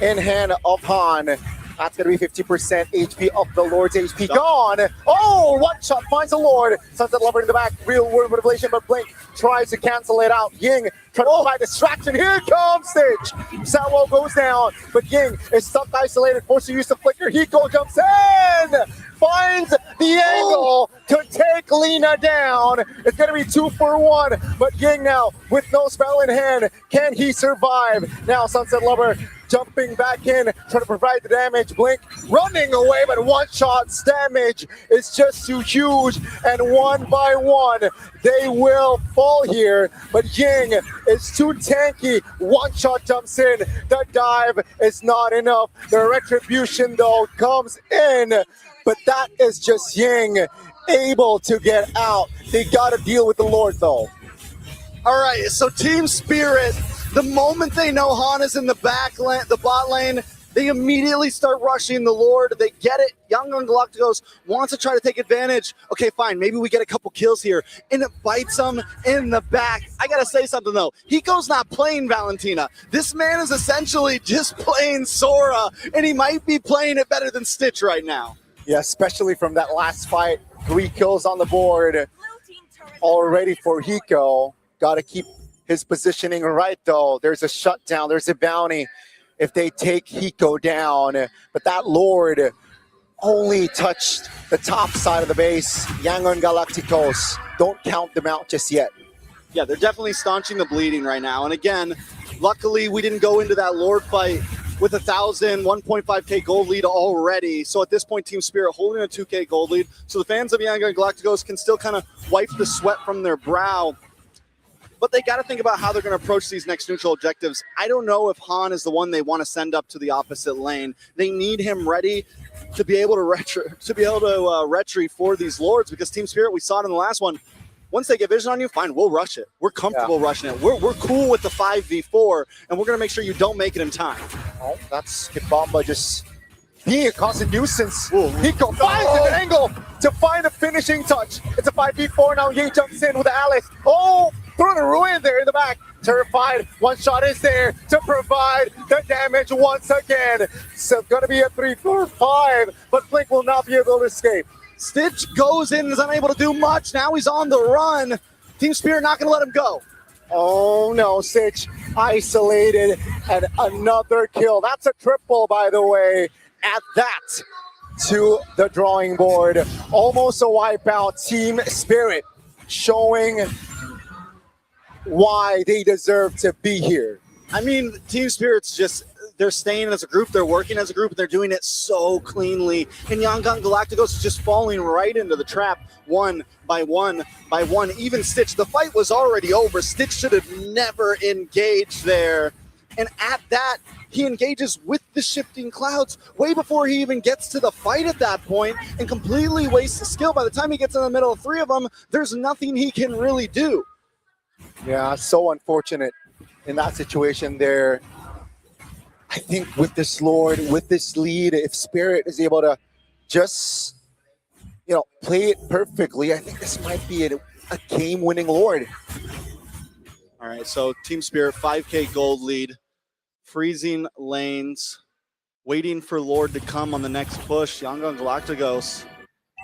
in hand of Han. That's going to be 50% HP of the Lord's HP. Gone. Oh, one shot finds the Lord. Sunset Lover in the back. Real world manipulation, but Blink tries to cancel it out. Ying trying to find distraction. Here comes Stitch. Sawo goes down, but Ying is stuck isolated, forced to use the flicker. Hiko jumps in. Finds the angle to take Lina down. It's going to be 2 for 1, but Ying now with no spell in hand. Can he survive? Now Sunset Lover jumping back in, trying to provide the damage. Blink running away, but one shot's damage is just too huge. And one by one, they will fall here. But Ying is too tanky. One shot jumps in. The dive is not enough. The retribution, though, comes in. But that is just Ying able to get out. They got to deal with the Lord, though. All right, so Team Spirit, the moment they know Han is in the bot lane, they immediately start rushing the Lord. They get it. Young Gun Galacticos wants to try to take advantage. Okay, fine, maybe we get a couple kills here, and it bites them in the back. I gotta say something though. Hiko's not playing Valentina. This man is essentially just playing Sora, and he might be playing it better than Stitch right now. Yeah, especially from that last fight. 3 kills on the board already for Hiko. Got to keep his positioning right, though. There's a shutdown. There's a bounty if they take Hiko down. But that Lord only touched the top side of the base. Young Gun Galacticos, don't count them out just yet. Yeah, they're definitely staunching the bleeding right now. And again, luckily we didn't go into that Lord fight with 1.5K gold lead already. So at this point, Team Spirit holding a 2K gold lead. So the fans of Young Gun Galacticos can still kind of wipe the sweat from their brow. But they got to think about how they're going to approach these next neutral objectives. I don't know if Han is the one they want to send up to the opposite lane. They need him ready to be able to retry for these Lords, because Team Spirit, we saw it in the last one. Once they get vision on you, fine, we'll rush it. We're comfortable rushing it. We're cool with the 5v4, and we're going to make sure you don't make it in time. Oh, that's Kid Bomba just being a constant nuisance. Hiko finds an angle to find a finishing touch. It's a 5v4 now. Ying jumps in with Alice. Oh, through the ruin there in the back. Terrified, one shot is there to provide the damage once again. So gonna be a 3-4-5, but Blink will not be able to escape. Stitch goes in and is unable to do much. Now he's on the run. Team Spirit not gonna let him go. Oh no, Stitch isolated and another kill. That's a triple, by the way. Add that to the drawing board. Almost a wipeout. Team Spirit showing why they deserve to be here. I mean, Team Spirit's just, they're staying as a group, they're working as a group, and they're doing it so cleanly. And Yangon Galacticos is just falling right into the trap, one by one by one. Even Stitch, the fight was already over. Stitch should have never engaged there. And at that, he engages with the shifting clouds way before he even gets to the fight at that point and completely wastes the skill. By the time he gets in the middle of three of them, there's nothing he can really do. Yeah, so unfortunate in that situation there. I think with this Lord, with this lead, if Spirit is able to just, play it perfectly, I think this might be a game-winning Lord. All right, so Team Spirit, 5K gold lead, freezing lanes, waiting for Lord to come on the next push. Yangon Galacticos,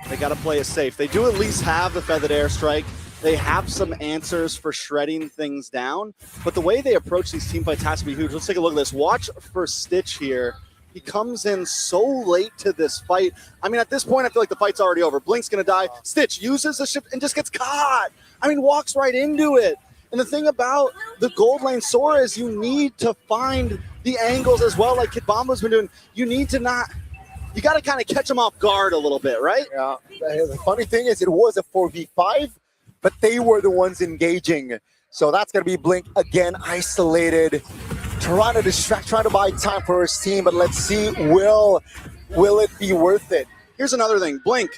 they got to play it safe. They do at least have the Feathered Airstrike. They have some answers for shredding things down, but the way they approach these team fights has to be huge. Let's take a look at this. Watch for Stitch here. He comes in so late to this fight. I mean, at this point, I feel like the fight's already over. Blink's going to die. Stitch uses the shift and just gets caught. I mean, walks right into it. And the thing about the gold lane Sora is you need to find the angles as well, like Kid Bomba's been doing. You need to not, you got to kind of catch them off guard a little bit, right? Yeah. The funny thing is it was a 4v5, but they were the ones engaging. So that's going to be Blink again, isolated, trying to distract, trying to buy time for his team. But let's see, will it be worth it? Here's another thing, Blink.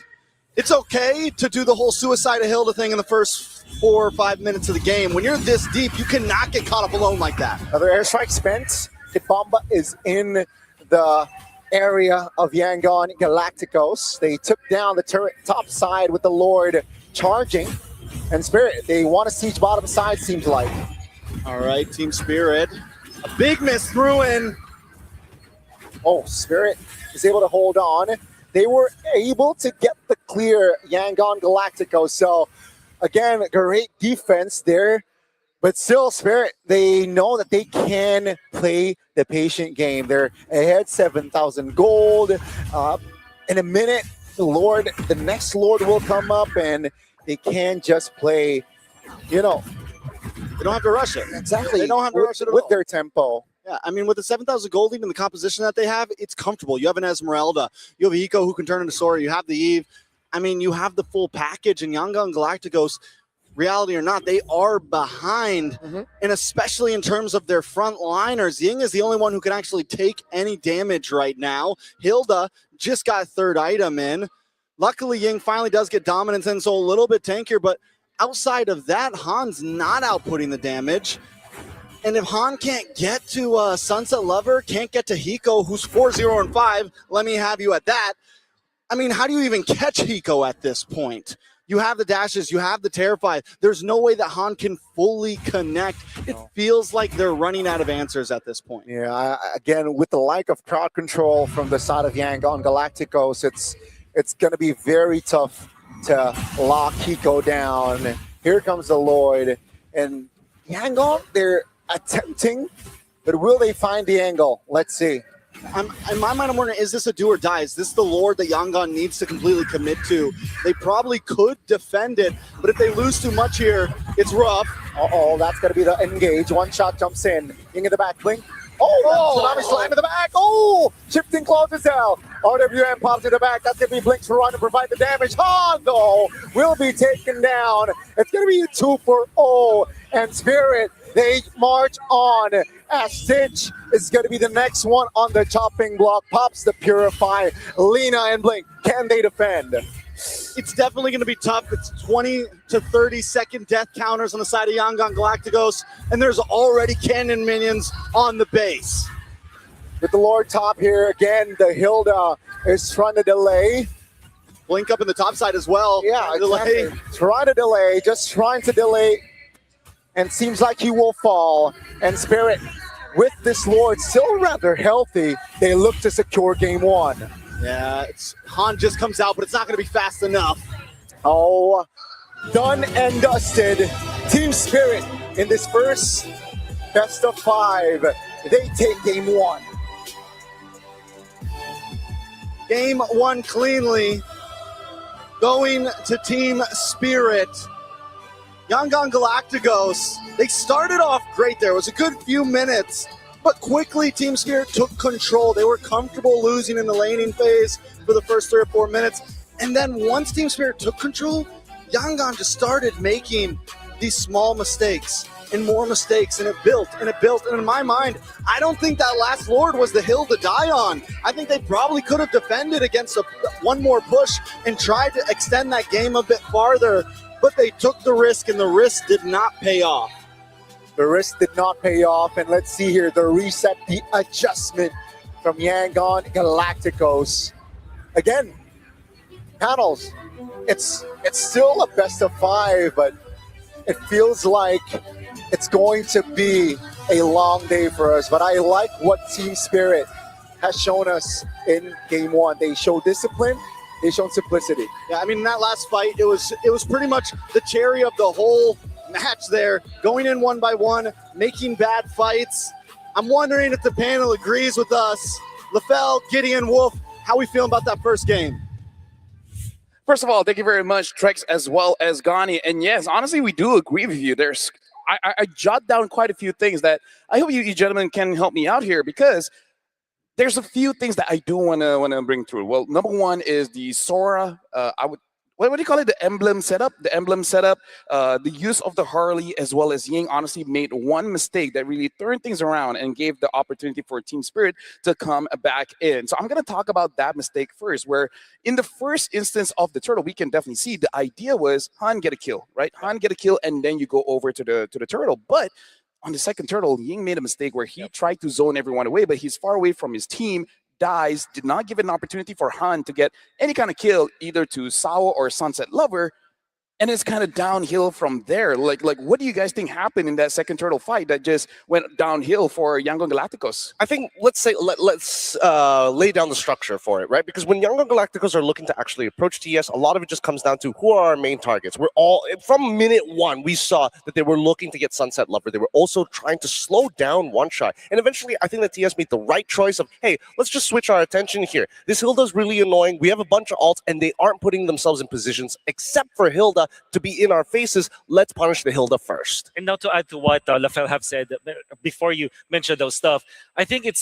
It's okay to do the whole suicide of Hilda thing in the first 4 or 5 minutes of the game. When you're this deep, you cannot get caught up alone like that. Another airstrike spent. Kid Bomba is in the area of Yangon Galacticos. They took down the turret top side with the Lord charging. And Spirit, they want to siege bottom side, seems like. All right, Team Spirit. A big miss threw in. Oh, Spirit is able to hold on. They were able to get the clear, Yangon Galacticos. So, again, great defense there. But still, Spirit, they know that they can play the patient game. They're ahead 7,000 gold. In a minute, the next Lord will come up, and they can just play, They don't have to rush it. Exactly. They don't have to rush it at with all. their tempo. Yeah, I mean, with the 7,000 gold lead and the composition that they have, it's comfortable. You have an Esmeralda. You have a Hiko who can turn into Sora. You have the Eve. I mean, you have the full package. And Yangon Galacticos, reality or not, they are behind. And especially in terms of their front liners, Ying is the only one who can actually take any damage right now. Hilda just got third item in. Luckily, Ying finally does get dominance in, so a little bit tankier. But outside of that, Han's not outputting the damage. And if Han can't get to Sunset Lover, can't get to Hiko, who's 4-0-5, let me have you at that. I mean, how do you even catch Hiko at this point? You have the dashes, you have the Terrified. There's no way that Han can fully connect. It feels like they're running out of answers at this point. Yeah, again, with the lack of crowd control from the side of Yangon Galacticos, it's going to be very tough to lock Hiko down. Here comes the Lord. And Yangon, they're attempting, but will they find the angle? Let's see. In my mind, I'm wondering, is this a do or die? Is this the Lord that Yangon needs to completely commit to? They probably could defend it, but if they lose too much here, it's rough. Uh-oh, that's going to be the engage. One shot jumps in. Ying in the back, Blink. Tsunami slam in the back. Oh, shifting closes out. RWM pops in the back. That's going to be Blink's run to provide the damage. Han, though, will be taken down. It's going to be a 2-for-0. And Spirit, they march on as Stitch is going to be the next one on the chopping block. Pops the Purify. Lina and Blink, can they defend? It's definitely going to be tough. It's 20 to 30 second death counters on the side of Yangon Galacticos, and there's already cannon minions on the base. With the Lord top here, again, the Hilda is trying to delay. Blink up in the top side as well. Yeah, exactly. Trying to delay, just trying to delay. and seems like he will fall. And Spirit, with this Lord still rather healthy, they look to secure game one. Yeah, Han just comes out, but it's not going to be fast enough. Oh, done and dusted. Team Spirit in this first best of 5. They take game one. Game one cleanly. Going to Team Spirit. Yangon Galacticos, they started off great there. It was a good few minutes, but quickly Team Spirit took control. They were comfortable losing in the laning phase for the first 3 or 4 minutes. And then once Team Spirit took control, Yangon just started making these small mistakes and more mistakes, and it built and it built. And in my mind, I don't think that last Lord was the hill to die on. I think they probably could have defended against one more push and tried to extend that game a bit farther, but they took the risk, and the risk did not pay off. The risk did not pay off, and let's see here, the reset, the adjustment from Yangon Galacticos. Again, panels, it's still a best of 5, but it feels like it's going to be a long day for us. But I like what Team Spirit has shown us in game one. They show discipline, they showed simplicity. Yeah, I mean, in that last fight, it was pretty much the cherry of the whole match there, going in one by one, making bad fights. I'm wondering if the panel agrees with us. LaFell, Gideon, Wolf, how we feeling about that first game? First of all, thank you very much, Trex, as well as Gani. And yes, honestly, we do agree with you. I jot down quite a few things that I hope you gentlemen can help me out here, because there's a few things that I do want to bring through. Well, number one is the Sora. What do you call it? The emblem setup. The use of the Harley as well as Ying honestly made one mistake that really turned things around and gave the opportunity for Team Spirit to come back in. So I'm going to talk about that mistake first, where in the first instance of the turtle, we can definitely see the idea was Han get a kill, right? Han get a kill, and then you go over to the turtle. But on the second turtle, Ying made a mistake where he tried to zone everyone away, but he's far away from his team, dies, did not give an opportunity for Han to get any kind of kill, either to Sao or Sunset Lover, and it's kind of downhill from there. Like, what do you guys think happened in that second turtle fight that just went downhill for Yangon Galacticos? I think let's lay down the structure for it, right? Because when Yangon Galacticos are looking to actually approach TS, a lot of it just comes down to who are our main targets. We're all, from minute one, we saw that they were looking to get Sunset Lover. They were also trying to slow down One Shot. And eventually, I think that TS made the right choice of, hey, let's just switch our attention here. This Hilda's really annoying. We have a bunch of ults, and they aren't putting themselves in positions, except for Hilda, to be in our faces. Let's punish the Hilda first. And now to add to what LaFell have said before you mentioned those stuff, I think it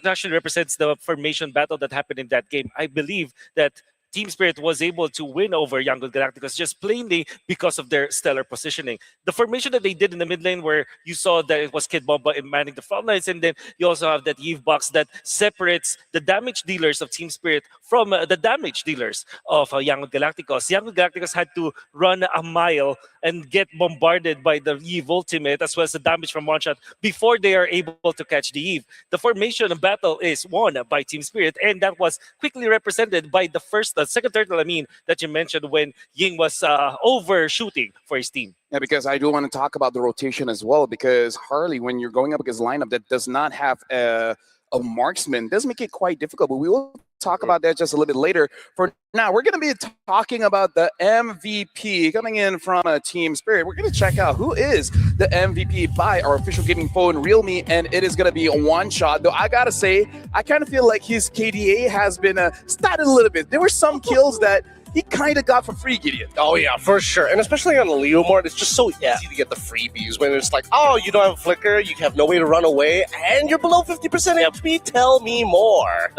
actually represents the formation battle that happened in that game. I believe that Team Spirit was able to win over Yangon Galacticos just plainly because of their stellar positioning. The formation that they did in the mid lane, where you saw that it was Kid Bomba manning the front lines, and then you also have that Eve box that separates the damage dealers of Team Spirit from the damage dealers of Yangon Galacticos. Yangon Galacticos had to run a mile and get bombarded by the Eve ultimate as well as the damage from One Shot before they are able to catch the Eve. The formation battle is won by Team Spirit, and that was quickly represented by the second turtle, that you mentioned when Ying was overshooting for his team. Yeah, because I do want to talk about the rotation as well, because Harley, when you're going up against a lineup that does not have a marksman, does make it quite difficult, but we will talk about that just a little bit later. For now, we're going to be talking about the MVP coming in from Team Spirit. We're going to check out who is the MVP by our official gaming phone, Realme, and it is going to be a One Shot. Though I got to say, I kind of feel like his KDA has been started a little bit. There were some kills that he kind of got for free, Gideon. Oh, yeah, for sure. And especially on the Leo mode, it's just so easy to get the freebies when it's like, oh, you don't have a flicker, you have no way to run away, and you're below 50% HP. Tell me more.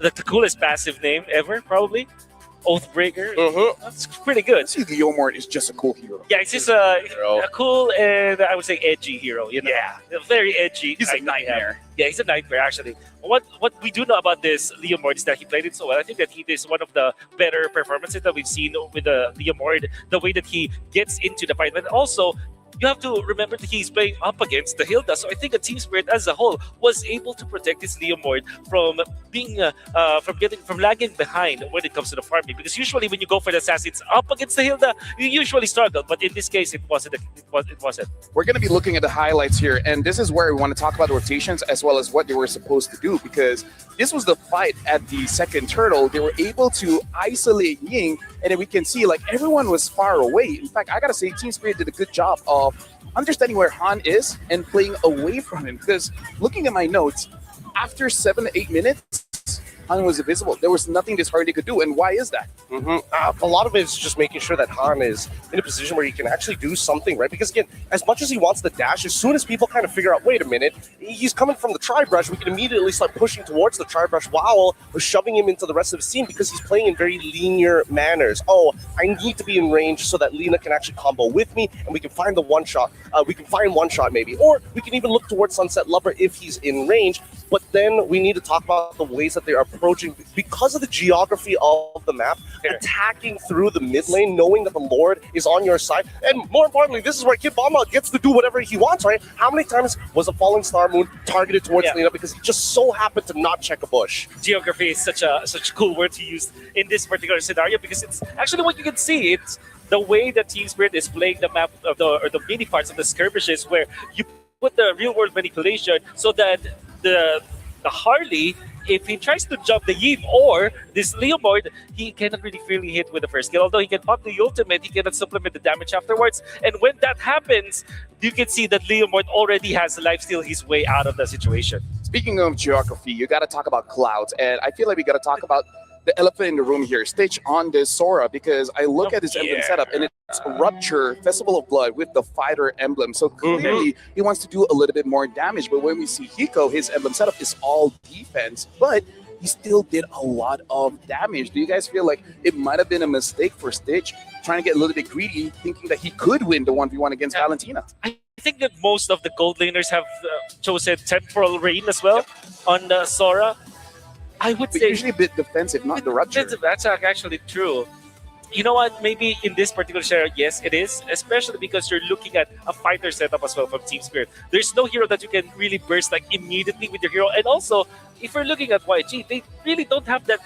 The coolest passive name ever, probably. Oathbreaker. That's pretty good. See, Leomord is just a cool hero. Yeah, it's just a cool and I would say edgy hero. Yeah, very edgy. He's a nightmare. Yeah, he's a nightmare actually. What we do know about this Leomord is that he played it so well. I think that he is one of the better performances that we've seen with the Leomord. The way that he gets into the fight, but also you have to remember that he's playing up against the Hilda. So I think the Team Spirit as a whole was able to protect his Leomord from being from lagging behind when it comes to the farming. Because usually when you go for the assassins up against the Hilda, you usually struggle. But in this case, it wasn't. It wasn't. We're going to be looking at the highlights here, and this is where we want to talk about the rotations as well as what they were supposed to do, because this was the fight at the second turtle. They were able to isolate Ying, and then we can see like everyone was far away. In fact, I gotta say, Team Spirit did a good job of understanding where Han is and playing away from him, because looking at my notes, after 7 to 8 minutes, Han was invisible. There was nothing this Hardy could do, and why is that? A lot of it is just making sure that Han is in a position where he can actually do something, right? Because again, as much as he wants the dash, as soon as people kind of figure out, wait a minute, he's coming from the tri-brush, we can immediately start pushing towards the tri-brush while shoving him into the rest of the scene, because he's playing in very linear manners. Oh, I need to be in range so that Lina can actually combo with me, and we can find the one-shot. We can find one-shot maybe, or we can even look towards Sunset Lover if he's in range. But then we need to talk about the ways that they're approaching, because of the geography of the map, attacking through the mid lane, knowing that the Lord is on your side. And more importantly, this is where Kid Bomba gets to do whatever he wants, right? How many times was a Falling Star Moon targeted towards Lina because he just so happened to not check a bush? Geography is such a cool word to use in this particular scenario, because it's actually what you can see. It's the way that Team Spirit is playing the map of the mini parts of the skirmishes, where you put the real world manipulation so that the Harley, if he tries to jump the Eve or this Leomord, he cannot really freely hit with the first kill. Although he can pop the ultimate, he cannot supplement the damage afterwards. And when that happens, you can see that Leomord already has lifesteal his way out of the situation. Speaking of geography, you got to talk about clouds, and I feel like we got to talk about the elephant in the room here, Stitch on this Sora, because I look at this emblem setup and it's Rupture, Festival of Blood with the fighter emblem. So clearly he wants to do a little bit more damage, but when we see Hiko, his emblem setup is all defense, but he still did a lot of damage. Do you guys feel like it might have been a mistake for Stitch trying to get a little bit greedy, thinking that he could win the 1v1 against Valentina? I think that most of the gold laners have chosen Temporal Rain as well on Sora. I would say usually a bit defensive, not the Rupture. That's actually true. You know what? Maybe in this particular scenario, yes, it is. Especially because you're looking at a fighter setup as well from Team Spirit. There's no hero that you can really burst like immediately with your hero. And also, if you're looking at YG, they really don't have that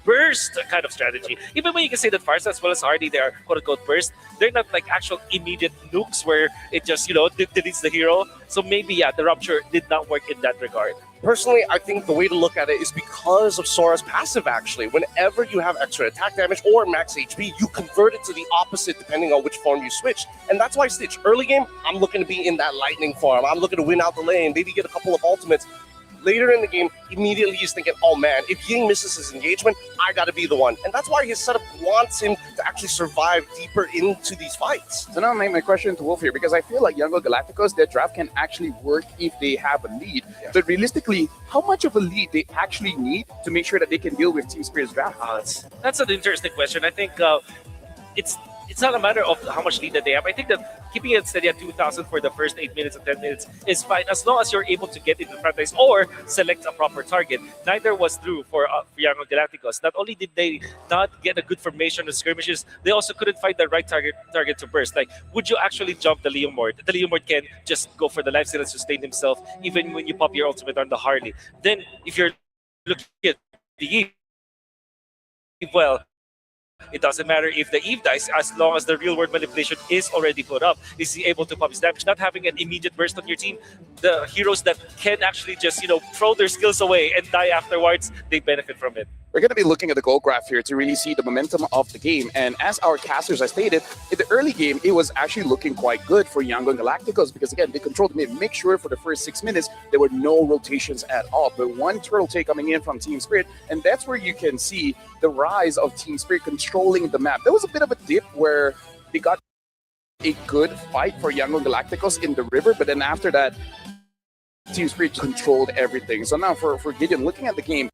burst kind of strategy. Even when you can say that Farsa as well as Hardy, they are quote-unquote burst, they're not like actual immediate nukes where it just, deletes the hero. So maybe, yeah, the Rupture did not work in that regard. Personally, I think the way to look at it is because of Sora's passive, actually. Whenever you have extra attack damage or max HP, you convert it to the opposite depending on which form you switch. And that's why Stitch, early game, I'm looking to be in that lightning form. I'm looking to win out the lane, maybe get a couple of ultimates. Later in the game, immediately he's thinking, oh man, if Ying misses his engagement, I gotta be the one. And that's why his setup wants him to actually survive deeper into these fights. So now my question to Wolf here, because I feel like Young Galacticos, their draft can actually work if they have a lead. Yeah. But realistically, how much of a lead they actually need to make sure that they can deal with Team Spirit's draft? That's an interesting question. I think it's not a matter of how much lead that they have. I think that keeping it steady at 2,000 for the first 8 minutes and 10 minutes is fine, as long as you're able to get into the front lines or select a proper target. Neither was true for Young Galacticos. Not only did they not get a good formation of skirmishes, they also couldn't find the right target to burst. Like, would you actually jump the Leomord? The Leomord can just go for the lifesteal and sustain himself, even when you pop your ultimate on the Harley. Then, if you're looking at the Eve, well, it doesn't matter if the Eve dies, as long as the real world manipulation is already put up. Is he able to pop his damage? Not having an immediate burst on your team, the heroes that can actually just, throw their skills away and die afterwards, they benefit from it. We're going to be looking at the goal graph here to really see the momentum of the game. And as our casters have stated, in the early game, it was actually looking quite good for Young Galacticos because, again, they controlled the mid. Make sure for the first 6 minutes, there were no rotations at all. But one turtle take coming in from Team Spirit, and that's where you can see the rise of Team Spirit controlling the map. There was a bit of a dip where they got a good fight for Young Galacticos in the river, but then after that, Team Spirit controlled everything. So now for Gideon, looking at the game,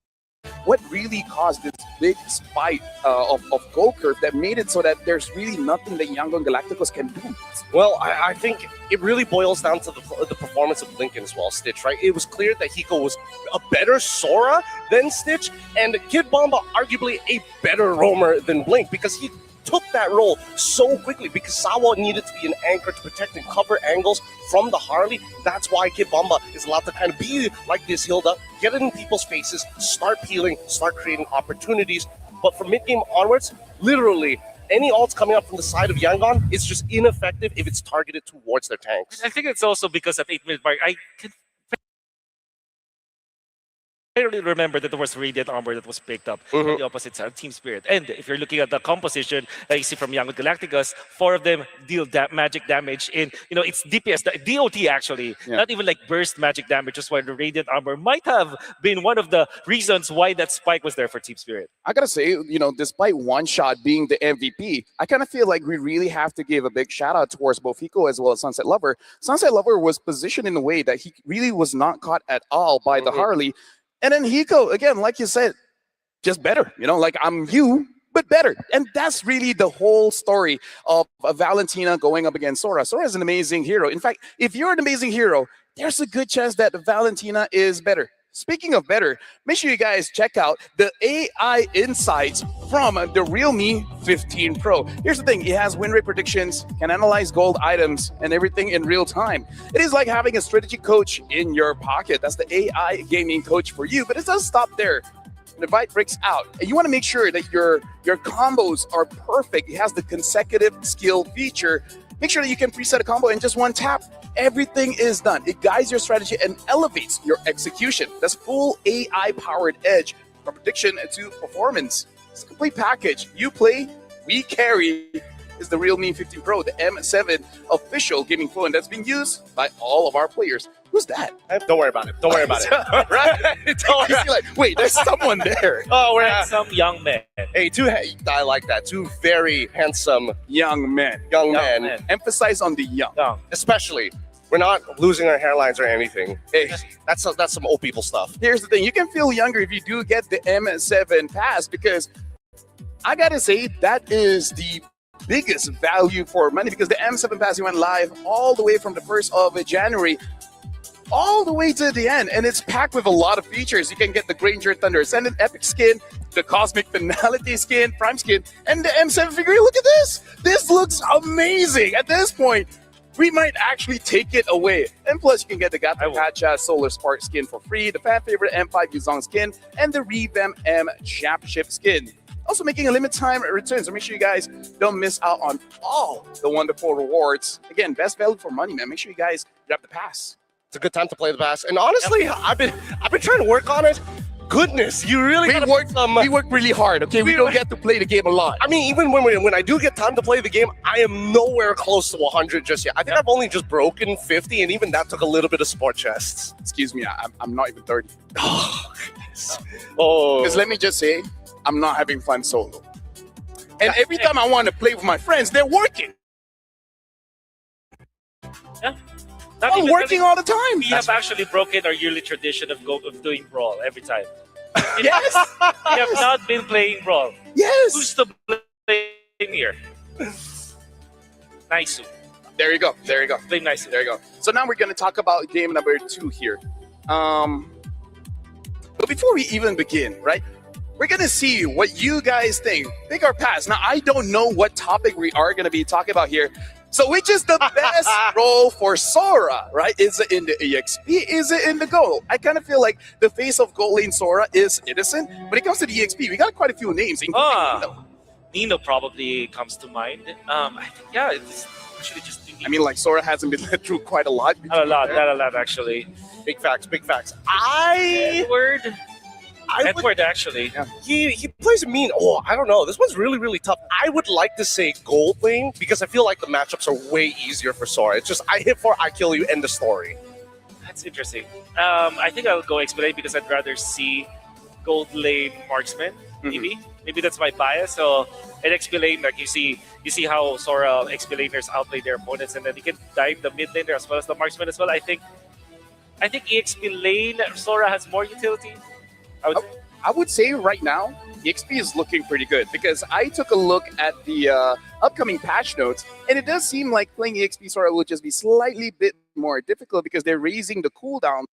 what really caused this big spike of goal curve that made it so that there's really nothing that Young Galacticos can do? Well, I think it really boils down to the performance of Lincoln as well, Stitch, right? It was clear that Hiko was a better Sora than Stitch, and Kid Bomba arguably a better roamer than Blink, because he took that role so quickly because Sawa needed to be an anchor to protect and cover angles from the Harley. That's why Kid Bamba is allowed to kind of be like this Hilda, get it in people's faces, start peeling, start creating opportunities. But from mid-game onwards, literally, any ults coming up from the side of Yangon is just ineffective if it's targeted towards their tanks. I think it's also because at 8-minute mark, I can barely remember that there was Radiant Armor that was picked up on the opposite side, Team Spirit. And if you're looking at the composition that you see from Young Galacticus, 4 of them deal magic damage in, it's DPS, DOT actually, not even like burst magic damage, just why the Radiant Armor might have been one of the reasons why that spike was there for Team Spirit. I gotta say, despite One Shot being the MVP, I kind of feel like we really have to give a big shout out towards both Hiko as well as Sunset Lover. Sunset Lover was positioned in a way that he really was not caught at all by the Harley. And then Hiko, again, like you said, just better. Like I'm you, but better. And that's really the whole story of Valentina going up against Sora. Sora is an amazing hero. In fact, if you're an amazing hero, there's a good chance that Valentina is better. Speaking of better, make sure you guys check out the AI insights from the Realme 15 Pro. Here's the thing, it has win rate predictions, can analyze gold items and everything in real time. It is like having a strategy coach in your pocket. That's the AI gaming coach for you, but it doesn't stop there. When the fight breaks out, and you want to make sure that your combos are perfect. It has the consecutive skill feature. Make sure that you can preset a combo in just one tap. Everything is done. It guides your strategy and elevates your execution. That's full AI-powered edge from prediction to performance. It's a complete package. You play, we carry. Is the Realme 15 Pro, the M7 official gaming phone that's being used by all of our players. Who's that? Don't worry about it. Don't worry about it. Right? Don't worry. Like, wait, there's someone there. Oh, we're Handsome young men. Hey, I like that. 2 very handsome young men. Young men. Emphasize on the young. Especially. We're not losing our hairlines or anything. Hey, that's some old people stuff. Here's the thing. You can feel younger if you do get the M7 pass, because I got to say that is the biggest value for money, because the M7 pass went live all the way from the 1st of January all the way to the end, and it's packed with a lot of features. You can get the Granger Thunder Ascendant Epic skin, the Cosmic Finality skin, Prime skin, and the M7 figurine. Look at this. This looks amazing. At this point, we might actually take it away. And plus, you can get the Gata Kacha Solar Spark skin for free, the fan favorite M5 Yuzong skin, and the Revamp M Championship skin. Also making a limited time return, so make sure you guys don't miss out on all the wonderful rewards. Again, best value for money, man. Make sure you guys grab the pass. It's a good time to play the pass. And honestly, I've been trying to work on it. Goodness, you really gotta work. We work really hard, okay? We don't get to play the game a lot. I mean, even when I do get time to play the game, I am nowhere close to 100 just yet. I think I've only just broken 50, and even that took a little bit of sport chests. Excuse me, I'm not even 30. Oh, goodness. Oh. Because let me just say, I'm not having fun solo. And every time I want to play with my friends, they're working. Yeah. I'm working all the time. We have actually broken our yearly tradition of doing Brawl every time. Yes! We have not been playing Brawl. Yes! Who's to blame here? Naisu. There you go. There you go. Blame Naisu. There you go. So now we're going to talk about game number 2 here. But before we even begin, right? We're going to see what you guys think. Pick our pass. Now, I don't know what topic we are going to be talking about here. So which is the best role for Sora, right? Is it in the EXP? Is it in the gold? I kind of feel like the face of gold lane Sora is innocent. When it comes to the EXP, we got quite a few names, including Nino. Nino probably comes to mind. I think, yeah, it's actually just thinking. I mean, like, Sora hasn't been led through quite a lot. Not a lot, actually. Big facts, big facts. Edward, actually. Yeah. He plays a mean. Oh, I don't know. This one's really, really tough. I would like to say gold lane because I feel like the matchups are way easier for Sora. It's just I hit for, I kill you, end the story. That's interesting. I think I'll go Expedite because I'd rather see gold lane marksman. Maybe that's my bias. So at XP lane, like you see how Sora XP laners outplay their opponents, and then you can dive the mid laner as well as the marksman as well. I think EXP lane Sora has more utility. I would say right now, EXP is looking pretty good because I took a look at the upcoming patch notes, and it does seem like playing EXP Sora will just be slightly bit more difficult because they're raising the cooldown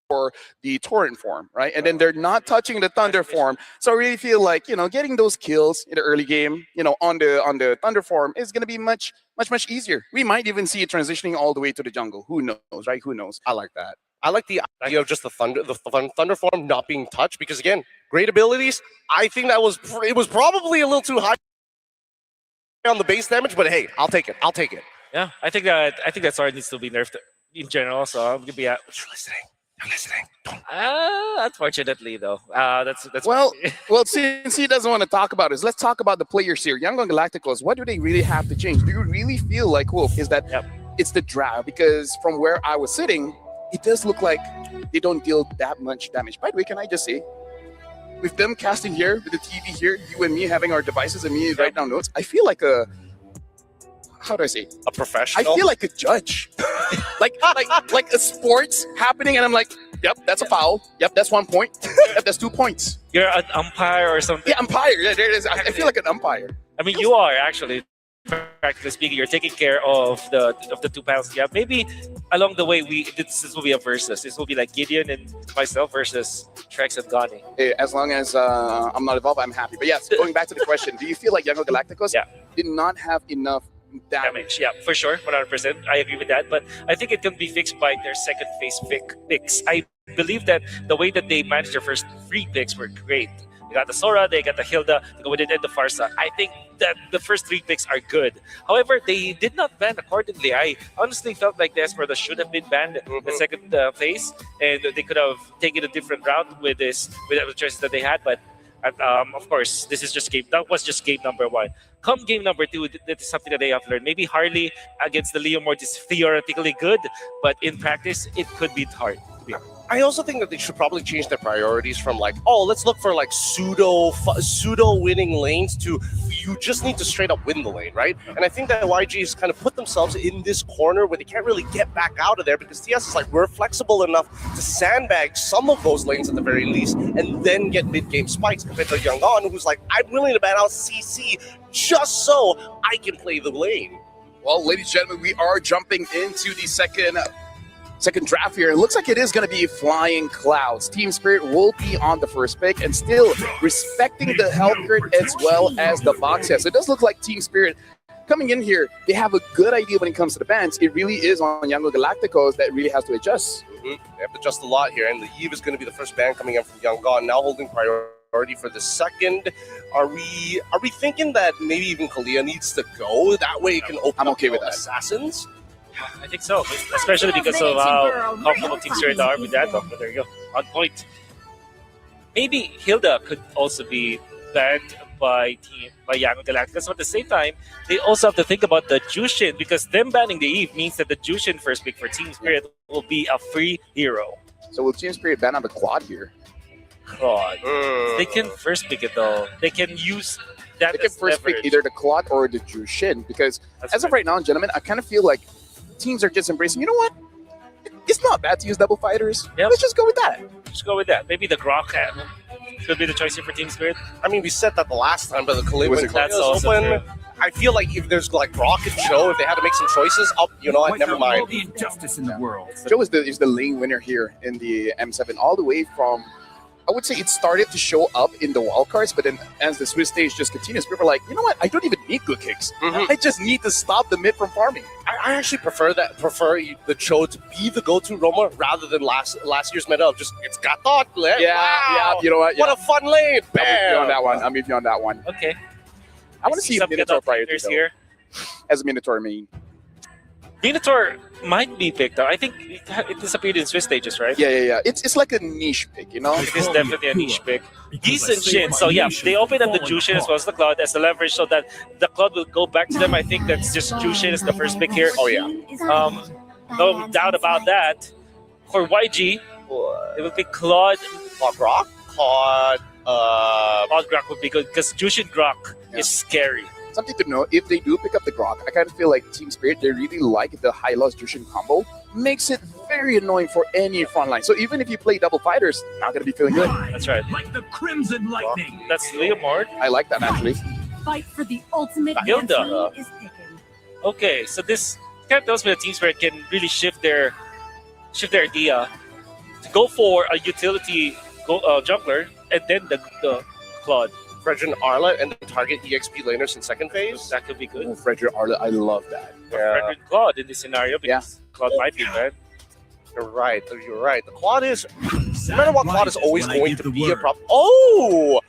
for the Torrent form, right? And then they're not touching the Thunder form. So I really feel like, getting those kills in the early game, on the Thunder form is going to be much easier. We might even see it transitioning all the way to the jungle. Who knows, right? Who knows? I like that. I like the idea of just the Thunder form not being touched because, again, great abilities. I think it was probably a little too high on the base damage, but hey, I'll take it. Yeah, I think that sword needs to be nerfed in general. So I'm gonna be You're listening. unfortunately though. That's well, since he doesn't want to talk about this, let's talk about the players here. Young Galacticos, what do they really have to change? Do you really feel like, Wolf, is that it's the draft? Because from where I was sitting, it does look like they don't deal that much damage. By the way, can I just say, with them casting here, with the TV here, you and me having our devices and me write down notes, I feel like how do I say? A professional? I feel like a judge. like a sports happening, and I'm like, yep, that's a foul. Yep, that's 1 point. Yep, that's 2 points. You're an umpire or something. Yeah, umpire. Yeah, there it is. I feel like an umpire. I mean, you are actually, practically speaking, you're taking care of the two panels. Yeah, maybe along the way this will be a versus. This will be like Gideon and myself versus Trex and Gani. Hey, as long as I'm not involved, I'm happy. But yes, going back to the question, do you feel like Young Galacticos did not have enough damage? Yeah, for sure, 100%. I agree with that. But I think it can be fixed by their second phase picks. I believe that the way that they managed their first 3 picks were great. They got the Sora, they got the Hilda, they go with it, and the Pharsa. I think that the first 3 picks are good. However, they did not ban accordingly. I honestly felt like the Esmeralda should have been banned in the second phase, and they could have taken a different route with the choices that they had. But of course, that was just game number 1. Come game number 2, that is something that they have learned. Maybe Harley against the Leomord is theoretically good, but in practice, it could be hard. I also think that they should probably change their priorities from let's look for pseudo winning lanes to you just need to straight up win the lane, right? And I think that YG has kind of put themselves in this corner where they can't really get back out of there because TS is like, we're flexible enough to sandbag some of those lanes at the very least and then get mid-game spikes compared to Yangon, who's like, I'm willing to ban out CC just so I can play the lane. Well, ladies and gentlemen, we are jumping into the second draft here. It looks like it is going to be Flying Clouds. Team Spirit will be on the first pick and still respecting the health grid as well as the box set. So it does look like Team Spirit coming in here, they have a good idea when it comes to the bans. It really is on Young Galacticos that really has to adjust. They have to adjust a lot here, and the Eve is going to be the first ban coming in from Yangon, now holding priority for the second. Are we thinking that maybe even Kalia needs to go? That way it can open up with that. Assassins? I think so, especially because of how comfortable Team Spirit are with that. But there you go, on point. Maybe Hilda could also be banned by Young Galacticos, but at the same time, they also have to think about the Jushin, because them banning the Eve means that the Jushin first pick for Team Spirit will be a free hero. So will Team Spirit ban on the Quad here? Quad. They can first pick it though. They can use that. They can first pick either the Quad or the Jushin, because as of right now, gentlemen, I kind of feel like teams are just embracing, you know what? It's not bad to use double fighters. Yep. Let's just go with that. Just go with that. Maybe the Grok could be the choice here for Team Spirit. I mean, we said that the last time, but the Kalia That's was also open. true. I feel like if there's like Grok and Joe, if they had to make some choices, never mind. All the injustice in the world. Joe is the lane winner here in the M7, all the way from, I would say it started to show up in the wildcards, but then as the Swiss stage just continues, people are like, you know what? I don't even need good kicks. I just need to stop the mid from farming. I actually prefer the Cho to be the go-to roamer rather than last year's meta of just, it's got thought. Yeah, you know what? What a fun lane. I'm with you on that one. I'm with you on that one. Okay. I want to see Minotaur prior to here as a Minotaur main. Minotaur might be picked up. I think it disappeared in Swiss stages, right? Yeah. It's like a niche pick, you know? It is definitely a niche pick. Decent Shin. So yeah, they open up the Jushin as well as the Cloud as the leverage so that the Cloud will go back to them. I think that's just Jushin is the first pick here. Oh yeah. No doubt about that. For YG, it will pick Claude. Grok? Claude Grok would be good because Jushin Grok is scary. Something to know, if they do pick up the Grok, I kind of feel like Team Spirit, they really like the high loss Jushin combo. Makes it very annoying for any front line. So even if you play double fighters, not going to be feeling good. That's right. Like the Crimson Lightning. That's Leomord. I like that, actually. Fight for the ultimate Hilda. is picking. Okay, so this kind of tells me that Team Spirit can really shift their idea to go for a utility jungler and then the Claude. Fredrin Arla and then target EXP laners in second phase. That could be good. Oh, Frederick Arla, I love that. Fredrin Claude in this scenario because Claude might be bad. You're right. You're right. The Claude is, no matter what, Claude is always going to be a problem. Oh!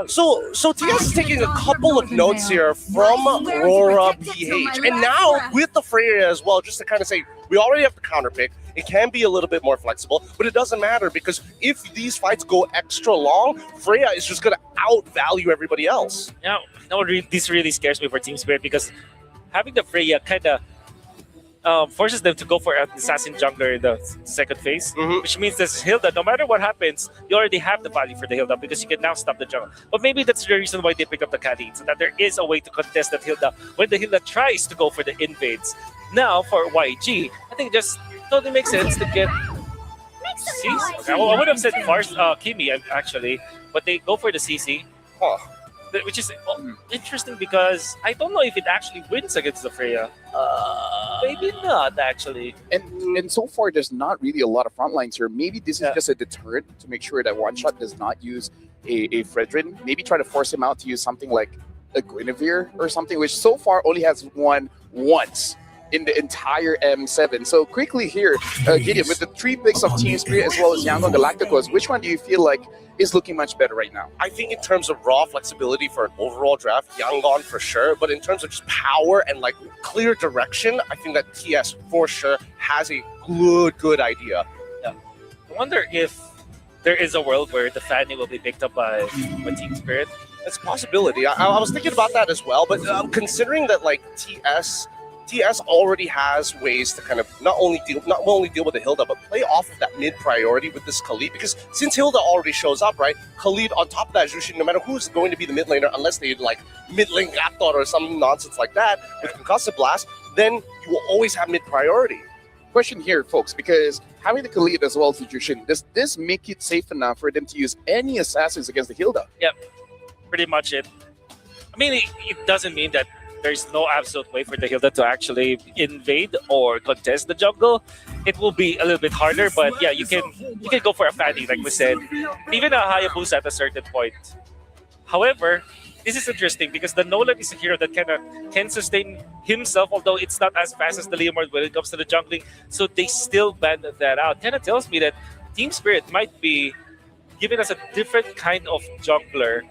So TS is taking a couple of notes here from Aurora PH. And now with the Freya as well, just to kind of say, we already have the counter pick. It can be a little bit more flexible, but it doesn't matter because if these fights go extra long, Freya is just going to outvalue everybody else. Now, this really scares me for Team Spirit because having the Freya kind of forces them to go for an assassin jungler in the second phase, which means that Hilda, no matter what happens, you already have the value for the Hilda because you can now stop the jungle. But maybe that's the reason why they pick up the Kha'Zix, so that there is a way to contest that Hilda when the Hilda tries to go for the invades. Now, for YG, I think it just totally makes sense to get... CC? I would have said Kimi, actually, but they go for the CC. Which is interesting because I don't know if it actually wins against the Freya. Maybe not, actually. And so far, there's not really a lot of front lines here. Maybe this is just a deterrent to make sure that One Shot does not use a Fredrin. Maybe try to force him out to use something like a Guinevere or something, which so far only has won once in the entire M7. So quickly here, Gideon, with the 3 picks of Team Spirit as well as Yangon Galacticos, which one do you feel like is looking much better right now? I think in terms of raw flexibility for an overall draft, Yangon for sure. But in terms of just power and like clear direction, I think that TS for sure has a good idea. Yeah. I wonder if there is a world where the Fanny will be picked up by Team Spirit. It's a possibility. I was thinking about that as well. But considering that like TS already has ways to kind of not only deal with the Hilda, but play off of that mid priority with this Khalid. Because since Hilda already shows up, right? Khalid on top of that Jushin, no matter who's going to be the mid laner, unless they like mid lane Raptor or some nonsense like that with Concussive Blast, then you will always have mid priority. Question here, folks, because having the Khalid as well as the Jushin, does this make it safe enough for them to use any assassins against the Hilda? Yep, pretty much it. I mean, it doesn't mean that there's no absolute way for the Hilda to actually invade or contest the jungle. It will be a little bit harder, but yeah, you can go for a Fanny, like we said. Even a Hayabusa at a certain point. However, this is interesting because the Nolan is a hero that can sustain himself, although it's not as fast as the Leomord when it comes to the jungling. So they still banned that out. Kind of tells me that Team Spirit might be giving us a different kind of jungler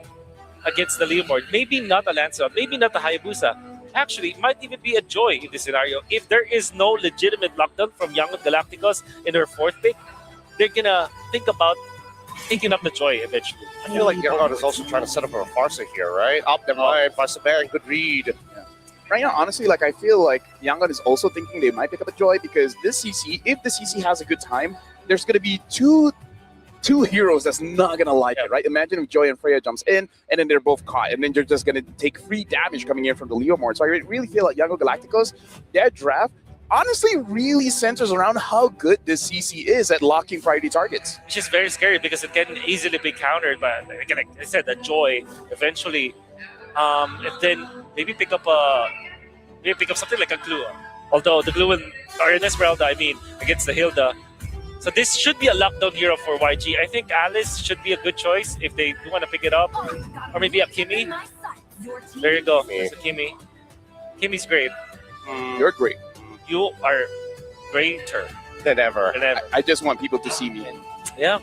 against the Leomord. Maybe not a Lancelot, maybe not a Hayabusa. Actually, it might even be a Joy in this scenario. If there is no legitimate lockdown from Young Galacticos in their 4th pick, they're gonna think about taking up the Joy eventually. I feel like Yangon is also trying to set up a Farsa here, right? Up the line, Farsa Baron, good read. Yeah. Right now, honestly, like I feel like Yangon is also thinking they might pick up a Joy because this CC, if the CC has a good time, there's gonna be two heroes that's not gonna like it, right? Imagine if Joy and Freya jumps in and then they're both caught and then they're just gonna take free damage coming in from the Leomord. So I really feel like Yangon Galacticos, their draft honestly really centers around how good this CC is at locking priority targets. Which is very scary because it can easily be countered by, again, like I said, the Joy eventually. And then maybe pick up something like a Glue. Although the Glue or an Esmeralda, I mean, against the Hilda. So this should be a lockdown hero for YG. I think Alice should be a good choice if they do want to pick it up. Or maybe a Kimi. There you go. It's a Kimi. Kimi's great. You're great. You are greater than ever. I just want people to see me. Yeah.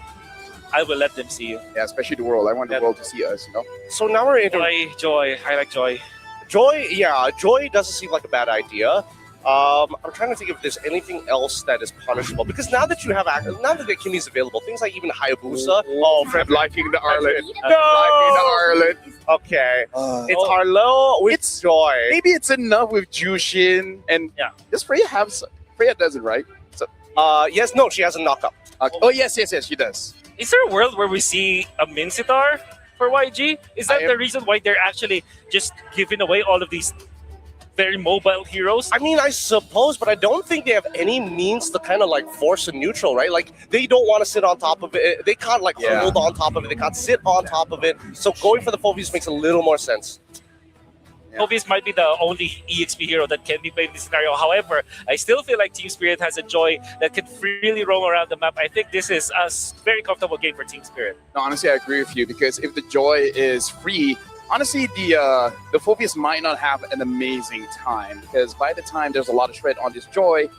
I will let them see you. Yeah, especially the world. I want the world to see us, you know? So now we're into... Joy. I like Joy. Joy, yeah. Joy doesn't seem like a bad idea. I'm trying to think if there's anything else that is punishable because now that Kimi's available, things like even Hayabusa, Fred liking the Arlen. Liking the Arlen. Okay, it's Arlo with Joy. Maybe it's enough with Jushin and does Freya have? Freya does it, right? So, yes, no, she has a knockup. Oh yes, she does. Is there a world where we see a Mincitar for YG? Is that the reason why they're actually just giving away all of these very mobile heroes? I mean, I suppose, but I don't think they have any means to kind of like force a neutral, right? Like they don't want to sit on top of it. They can't like hold on top of it. They can't sit on top of it. So going for the Phoebus makes a little more sense. Phobius might be the only EXP hero that can be played in this scenario. However, I still feel like Team Spirit has a Joy that can freely roam around the map. I think this is a very comfortable game for Team Spirit. No, honestly, I agree with you because if the Joy is free, honestly, the Phobius might not have an amazing time because by the time there's a lot of shred on this Joy,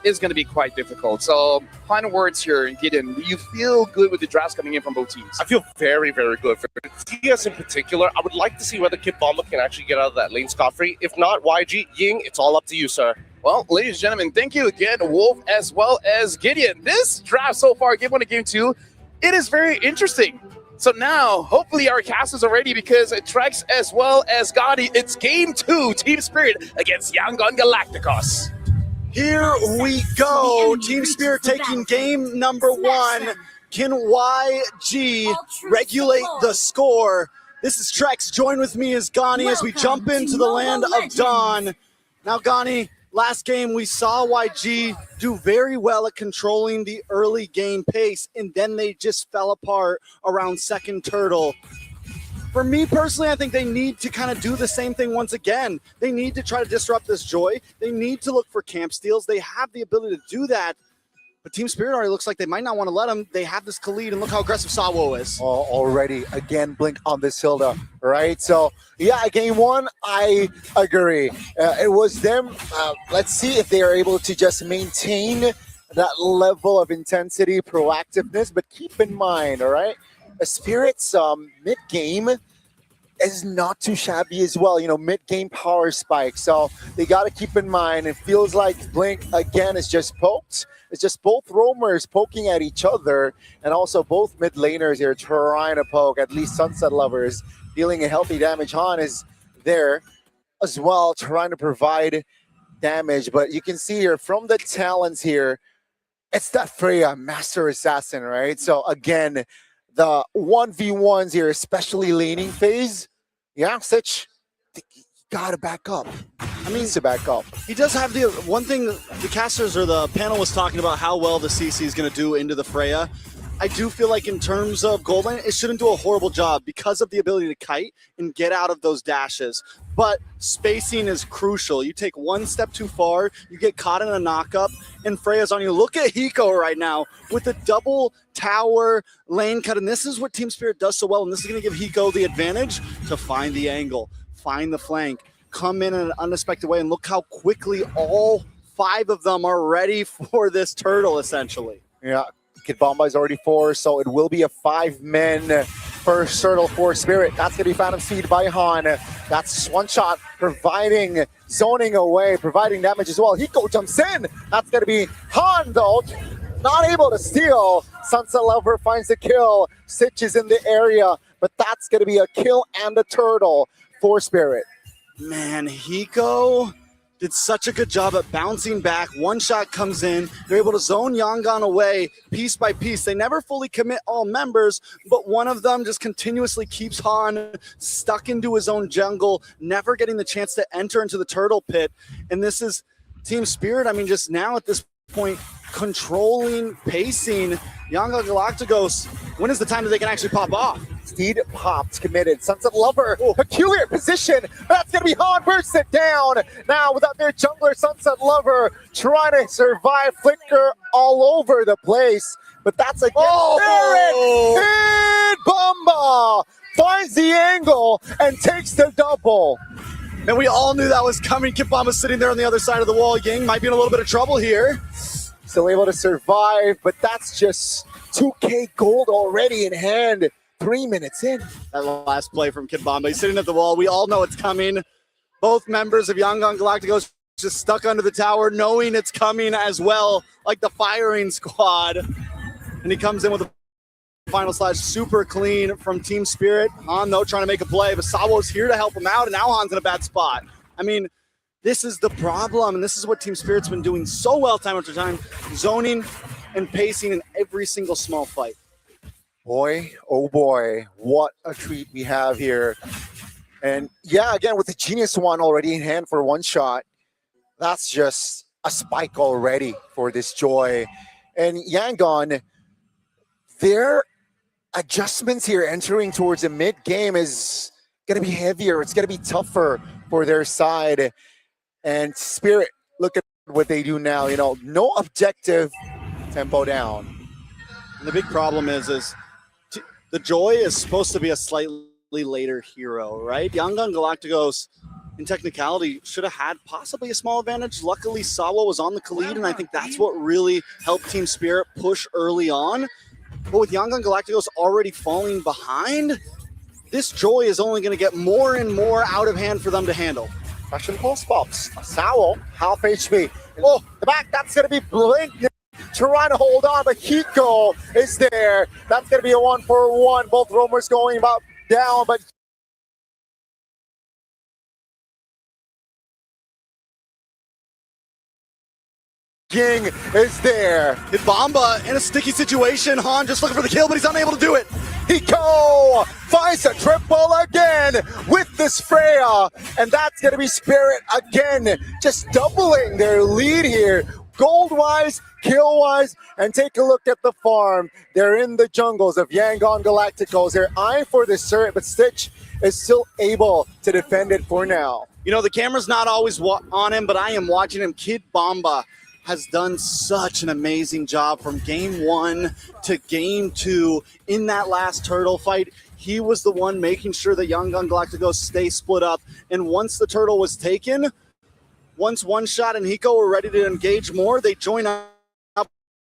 it's going to be quite difficult. So, final words here, Gideon. Do you feel good with the drafts coming in from both teams? I feel very, very good. For TS in particular, I would like to see whether Kid Bomba can actually get out of that lane scot-free. If not, YG, Ying, it's all up to you, sir. Well, ladies and gentlemen, thank you again, Wolf, as well as Gideon. This draft so far, Game 1 and Game 2, it is very interesting. So now, hopefully our cast is ready because Trex as well as Gotti, it's Game 2, Team Spirit against Yangon Galacticos. Here we go. Team Spirit taking game number 1. Can YG regulate the score? This is Trex. Join with me as Gani as we jump into the land of Dawn. Now, Gani, last game we saw YG do very well at controlling the early game pace, and then they just fell apart around second turtle. For me personally, I think they need to kind of do the same thing once again. They need to try to disrupt this Joy. They need to look for camp steals. They have the ability to do that. But Team Spirit already looks like they might not want to let them. They have this Khalid, and look how aggressive Sawo is. Oh, already, again, blink on this Hilda, right? So, yeah, game 1, I agree. It was them. Let's see if they are able to just maintain that level of intensity, proactiveness. But keep in mind, all right, Spirit's mid-game is not too shabby as well. You know, mid-game power spike. So they got to keep in mind. It feels like Blink, again, is just poked. It's just both roamers poking at each other, and also both mid laners here trying to poke, at least Sunset Lovers, dealing a healthy damage. Han is there as well, trying to provide damage. But you can see here, from the talents here, it's that Freya, Master Assassin, right? So again, the 1v1s here, especially laning phase, Yaksich, you gotta back up. I mean, to back up. He does have the one thing, the casters or the panel was talking about how well the CC is going to do into the Freya. I do feel like in terms of gold lane, it shouldn't do a horrible job because of the ability to kite and get out of those dashes. But spacing is crucial. You take one step too far, you get caught in a knockup, and Freya's on you. Look at Hiko right now with the double tower lane cut, and this is what Team Spirit does so well, and this is going to give Hiko the advantage to find the angle, find the flank, come in an unexpected way, and look how quickly all 5 of them are ready for this turtle, essentially. Yeah. Kid Bomba is already 4, so it will be a 5-man first turtle for Spirit. That's going to be Phantom Seed by Han. That's one shot, providing, zoning away, providing damage as well. Hiko jumps in. That's going to be Han, though, not able to steal. Sunset Lover finds the kill. Sitch is in the area, but that's going to be a kill and a turtle for Spirit. Man, Hiko did such a good job at bouncing back. One shot comes in. They're able to zone Yangon away piece by piece. They never fully commit all members, but one of them just continuously keeps Han stuck into his own jungle, never getting the chance to enter into the turtle pit. And this is Team Spirit. I mean, just now at this point, controlling, pacing. Yangon Galacticos, when is the time that they can actually pop off? Steed popped, committed. Sunset Lover, peculiar position. That's going to be Han, bursts it down. Now without their jungler, Sunset Lover trying to survive, flicker all over the place. But that's against Spirit. Kid Bomba finds the angle and takes the double. And we all knew that was coming. Kid Bomba sitting there on the other side of the wall. Ying might be in a little bit of trouble here. Still able to survive, but that's just 2K gold already in hand. 3 minutes in. That last play from Kid Bomba. He's sitting at the wall. We all know it's coming. Both members of Yangon Galacticos just stuck under the tower, knowing it's coming as well, like the firing squad. And he comes in with a final slash, super clean from Team Spirit. Han, though, trying to make a play, but Sawo's here to help him out, and now Han's in a bad spot. I mean, this is the problem, and this is what Team Spirit's been doing so well time after time, zoning and pacing in every single small fight. Boy, oh boy, what a treat we have here. And yeah, again, with the Genius One already in hand for one shot, that's just a spike already for this Joy. And Yangon, their adjustments here entering towards the mid-game is going to be heavier. It's going to be tougher for their side. And Spirit, look at what they do now. You know, no objective, tempo down. And the big problem is the Joy is supposed to be a slightly later hero, right? Yangon Galacticos, in technicality, should have had possibly a small advantage. Luckily, Sawa was on the Khalid, and I think that's what really helped Team Spirit push early on. But with Yangon Galacticos already falling behind, this Joy is only going to get more and more out of hand for them to handle. Fashion pulse pops. Sawa, half HP. Oh, the back, that's going to be Blink trying to hold on, but Hiko is there. That's going to be a 1-for-1. Both roamers going about down, but King is there. Ibamba in a sticky situation. Han just looking for the kill, but he's unable to do it. Hiko finds a triple again with this Freya, and that's going to be Spirit again, just doubling their lead here. Gold-wise, kill-wise, and take a look at the farm. They're in the jungles of Yangon Galacticos. They're eyeing for the turret, but Stitch is still able to defend it for now. You know, the camera's not always on him, but I am watching him. Kid Bomba has done such an amazing job from game 1 to game 2 in that last turtle fight. He was the one making sure that Yangon Galacticos stay split up. And once the turtle was taken, once One Shot and Hiko were ready to engage more, they join up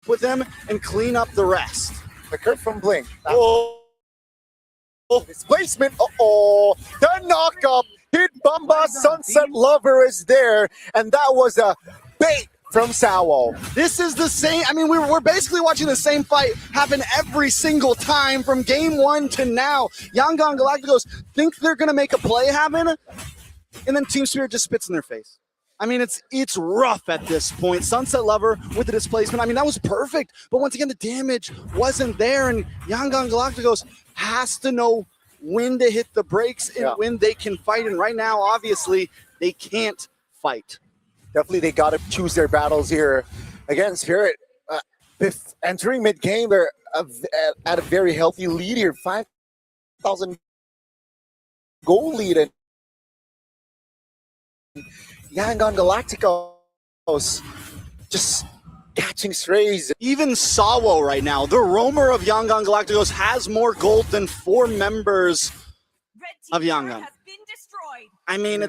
with him and clean up the rest. The curve from Blink. Oh, displacement. Uh-oh. The knock-up. Kid Bomba Sunset Lover is there, and that was a bait from Sawo. This is the same, I mean, we're basically watching the same fight happen every single time from game 1 to now. Yangon Galacticos think they're going to make a play happen, and then Team Spirit just spits in their face. I mean, it's rough at this point. Sunset Lover with the displacement, I mean, that was perfect, but once again, the damage wasn't there, and Yangon Galacticos has to know when to hit the brakes and when they can fight, and right now, obviously, they can't fight. Definitely, they got to choose their battles here. Again, Spirit, entering mid-game, they're at a very healthy lead here. 5,000 goal lead. And Yangon Galacticos just catching strays. Even Sawo right now, the roamer of Yangon Galacticos, has more gold than 4 members of Yangon. I mean,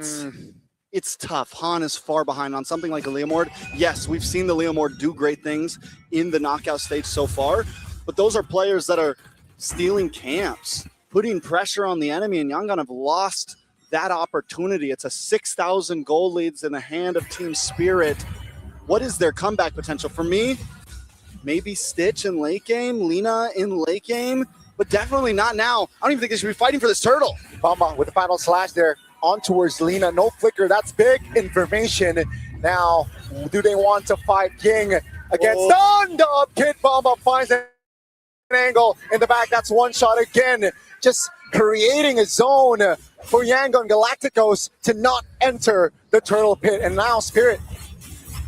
it's tough. Han is far behind on something like a Leomord. Yes, we've seen the Leomord do great things in the knockout stage so far, but those are players that are stealing camps, putting pressure on the enemy, and Yangon have lost that opportunity. It's a 6,000 gold leads in the hand of Team Spirit. What is their comeback potential? For me, maybe Stitch in late game, Lina in late game, but definitely not now. I don't even think they should be fighting for this turtle. Bamba with the final slash there. On towards Lina, no flicker, that's big information. Now, do they want to fight King against Thundub? Kid Bomba finds an angle in the back, that's One Shot again. Just creating a zone for Yangon Galacticos to not enter the turtle pit. And now Spirit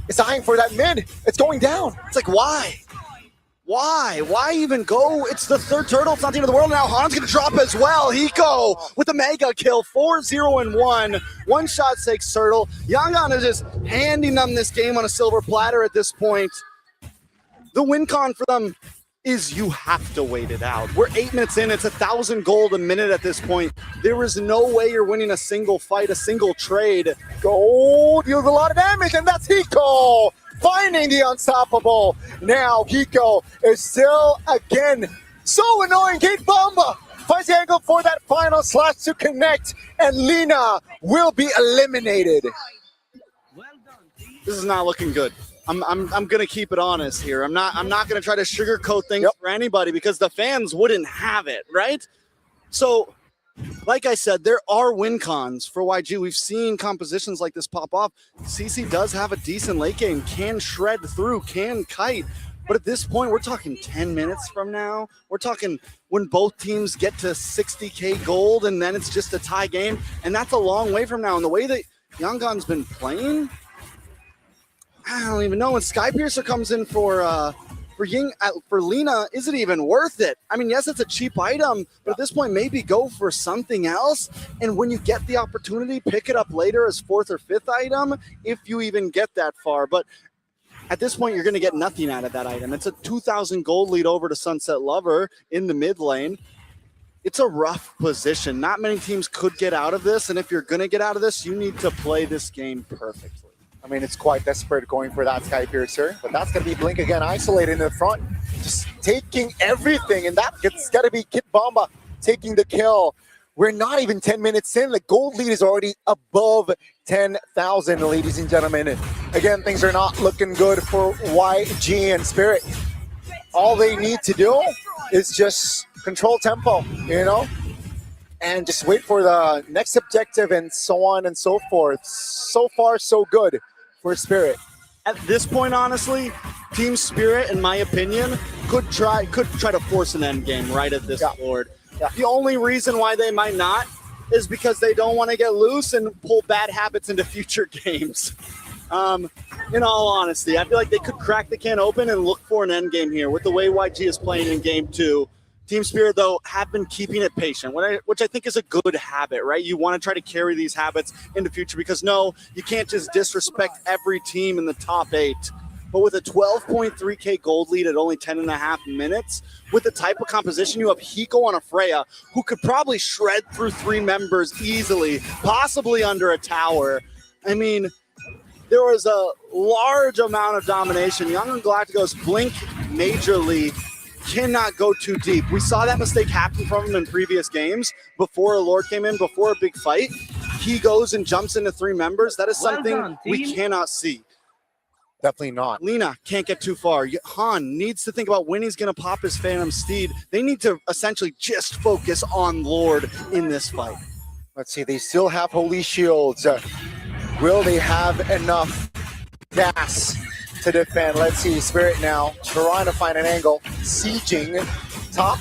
is eyeing for that mid. It's going down. It's like, why? Why even go? It's the 3rd turtle. It's not the end of the world. Now Han's going to drop as well. Hiko with the mega kill. 4-0-1. One Shot takes turtle. Yangon is just handing them this game on a silver platter at this point. The win con for them is you have to wait it out. We're 8 minutes in. It's 1,000 gold a minute at this point. There is no way you're winning a single fight, a single trade. Gold deals a lot of damage, and that's Hiko finding the unstoppable. Now Hiko is still again so annoying. Kid Bomba finds the angle for that final slash to connect, and Lina will be eliminated. This is not looking good. I'm gonna keep it honest here. I'm not gonna try to sugarcoat things for anybody because the fans wouldn't have it, right? So, like I said, there are win cons for YG. We've seen compositions like this pop off. CC does have a decent late game, can shred through, can kite. But at this point, we're talking 10 minutes from now. We're talking when both teams get to 60K gold and then it's just a tie game. And that's a long way from now. And the way that Yangon's been playing, I don't even know. When Skypiercer comes in for for Ying, for Lina, is it even worth it? I mean, yes, it's a cheap item, but at this point, maybe go for something else. And when you get the opportunity, pick it up later as 4th or 5th item, if you even get that far. But at this point, you're going to get nothing out of that item. It's a 2,000 gold lead over to Sunset Lover in the mid lane. It's a rough position. Not many teams could get out of this, and if you're going to get out of this, you need to play this game perfectly. I mean, it's quite desperate going for that Sky Piercer, but that's going to be Blink again, isolated in the front, just taking everything, and that's got to be Kid Bomba taking the kill. We're not even 10 minutes in. The gold lead is already above 10,000, ladies and gentlemen. Again, things are not looking good for YG and Spirit. All they need to do is just control tempo, you know, and just wait for the next objective and so on and so forth. So far, so good for Spirit. At this point, honestly, Team Spirit, in my opinion, could try to force an end game right at this board. Yeah. The only reason why they might not is because they don't want to get loose and pull bad habits into future games. In all honesty, I feel like they could crack the can open and look for an end game here with the way YG is playing in game 2. Team Spirit, though, have been keeping it patient, which I think is a good habit, right? You want to try to carry these habits into future because, no, you can't just disrespect every team in the top 8. But with a 12.3K gold lead at only 10.5 minutes, with the type of composition, you have Hiko on a Freya, who could probably shred through 3 members easily, possibly under a tower. I mean, there was a large amount of domination. Young and Galacticos blink majorly, cannot go too deep. We saw that mistake happen from him in previous games before a Lord came in, before a big fight. He goes and jumps into 3 members. That is something we cannot see. Definitely not. Lina can't get too far. Han needs to think about when he's going to pop his Phantom Steed. They need to essentially just focus on Lord in this fight. Let's see, they still have Holy Shields. Will they have enough gas to defend? Let's see, Spirit now trying to find an angle, sieging top.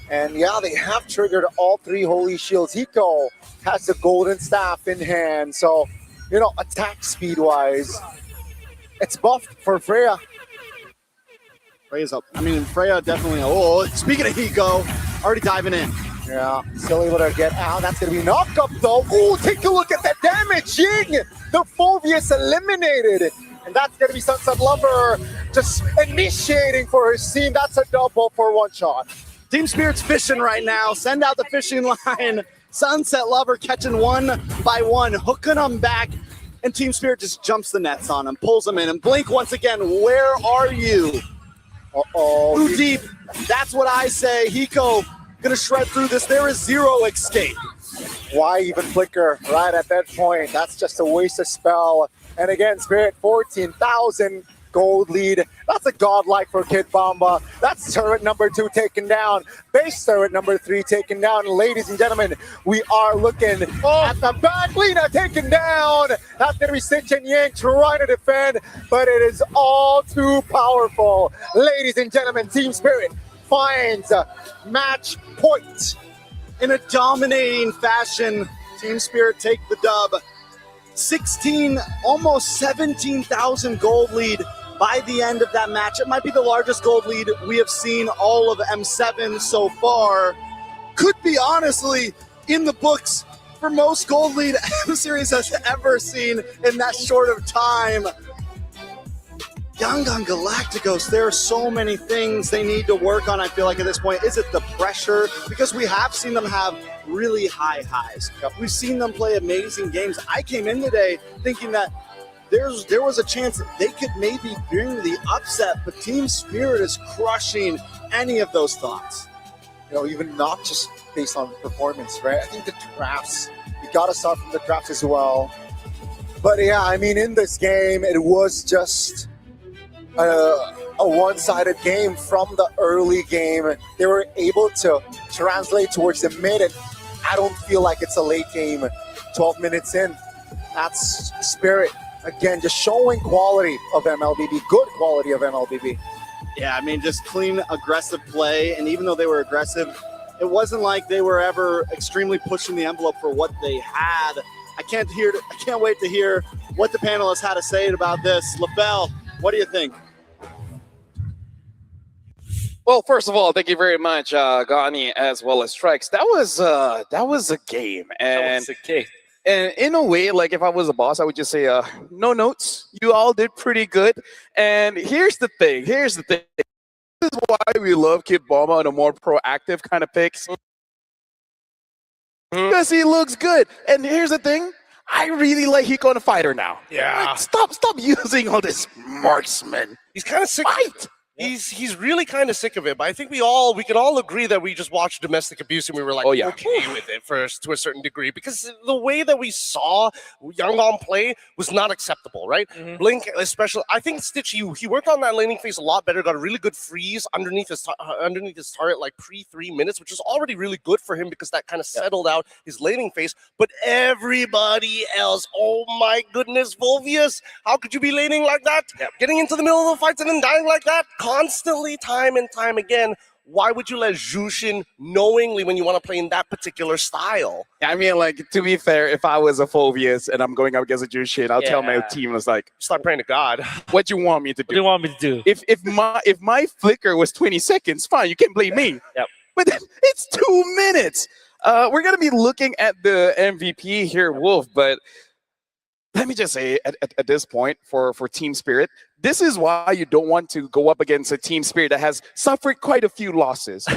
And yeah, they have triggered all 3 Holy Shields. Hiko has the golden staff in hand. So, you know, attack speed-wise, it's buffed for Freya. Freya's up. I mean, Freya definitely. Oh, speaking of Hiko, already diving in. Yeah, still able to get out. That's going to be knocked up, though. Ooh, take a look at that damage. Ying, the Phobius eliminated. And that's going to be Sunset Lover just initiating for his team. That's a double for one shot. Team Spirit's fishing right now. Send out the fishing line. Sunset Lover catching 1 by 1, hooking them back. And Team Spirit just jumps the nets on him, pulls them in. And Blink, once again, where are you? Uh-oh. Too deep. That's what I say. Hiko gonna shred through this. There is 0 escape. Why even flicker right at that point? That's just a waste of spell. And again, Spirit 14,000 gold lead. That's a godlike for Kid Bomba. That's turret number 2 taken down. Base turret number 3 taken down. Ladies and gentlemen, we are looking at the back. Lina taken down. That's going to be Stitch and Yang trying to defend, but it is all too powerful. Ladies and gentlemen, Team Spirit finds match point. In a dominating fashion, Team Spirit take the dub. 16, almost 17,000 gold lead by the end of that match. It might be the largest gold lead we have seen all of M7 so far. Could be honestly in the books for most gold lead M-Series has ever seen in that short of time. Young Gun Galacticos, there are so many things they need to work on, I feel like, at this point. Is it the pressure? Because we have seen them have really high highs. We've seen them play amazing games. I came in today thinking that there was a chance that they could maybe bring the upset, but Team Spirit is crushing any of those thoughts. You know, even not just based on performance, right? I think the drafts, you got to start from the drafts as well. But yeah, I mean, in this game, it was just a one-sided game from the early game. They were able to translate towards the mid, and I don't feel like it's a late game 12 minutes in. That's Spirit. Again, just showing quality of MLBB, good quality of MLBB. Yeah, I mean, just clean, aggressive play. And even though they were aggressive, it wasn't like they were ever extremely pushing the envelope for what they had. I can't wait to hear what the panelists had to say about this. LaBelle, what do you think? Well, first of all, thank you very much, Gani, as well as Trex. That was a game, and and in a way, like if I was a boss, I would just say, no notes. You all did pretty good. And here's the thing. This is why we love Kid Bomba on a more proactive kind of picks. Because he looks good. And here's the thing. I really like Hiko on a fighter now. Yeah. Like, stop using all this marksman. He's kind of sick. Fight. He's really kind of sick of it, but I think we can all agree that we just watched domestic abuse and we were like, okay with it first to a certain degree, because the way that we saw Yangon play was not acceptable, right? Blink, especially, I think Stitch he worked on that laning phase a lot better, got a really good freeze underneath his turret like pre 3 minutes, which was already really good for him because that kind of settled out his laning phase. But everybody else, oh my goodness, Volvius, how could you be laning like that? Getting into the middle of the fight and then dying like that? Constantly, time and time again. Why would you let Jushin knowingly when you want to play in that particular style? I mean, like, to be fair, if I was a Phobius and I'm going up against a Jushin, I'll tell my team, it's like, start praying to God. What do you want me to do? What do you want me to do? If my flicker was 20 seconds, fine, you can blame me. Yep. But it's 2 minutes. We're going to be looking at the MVP here, Wolf, but let me just say at this point for Team Spirit, this is why you don't want to go up against a Team Spirit that has suffered quite a few losses.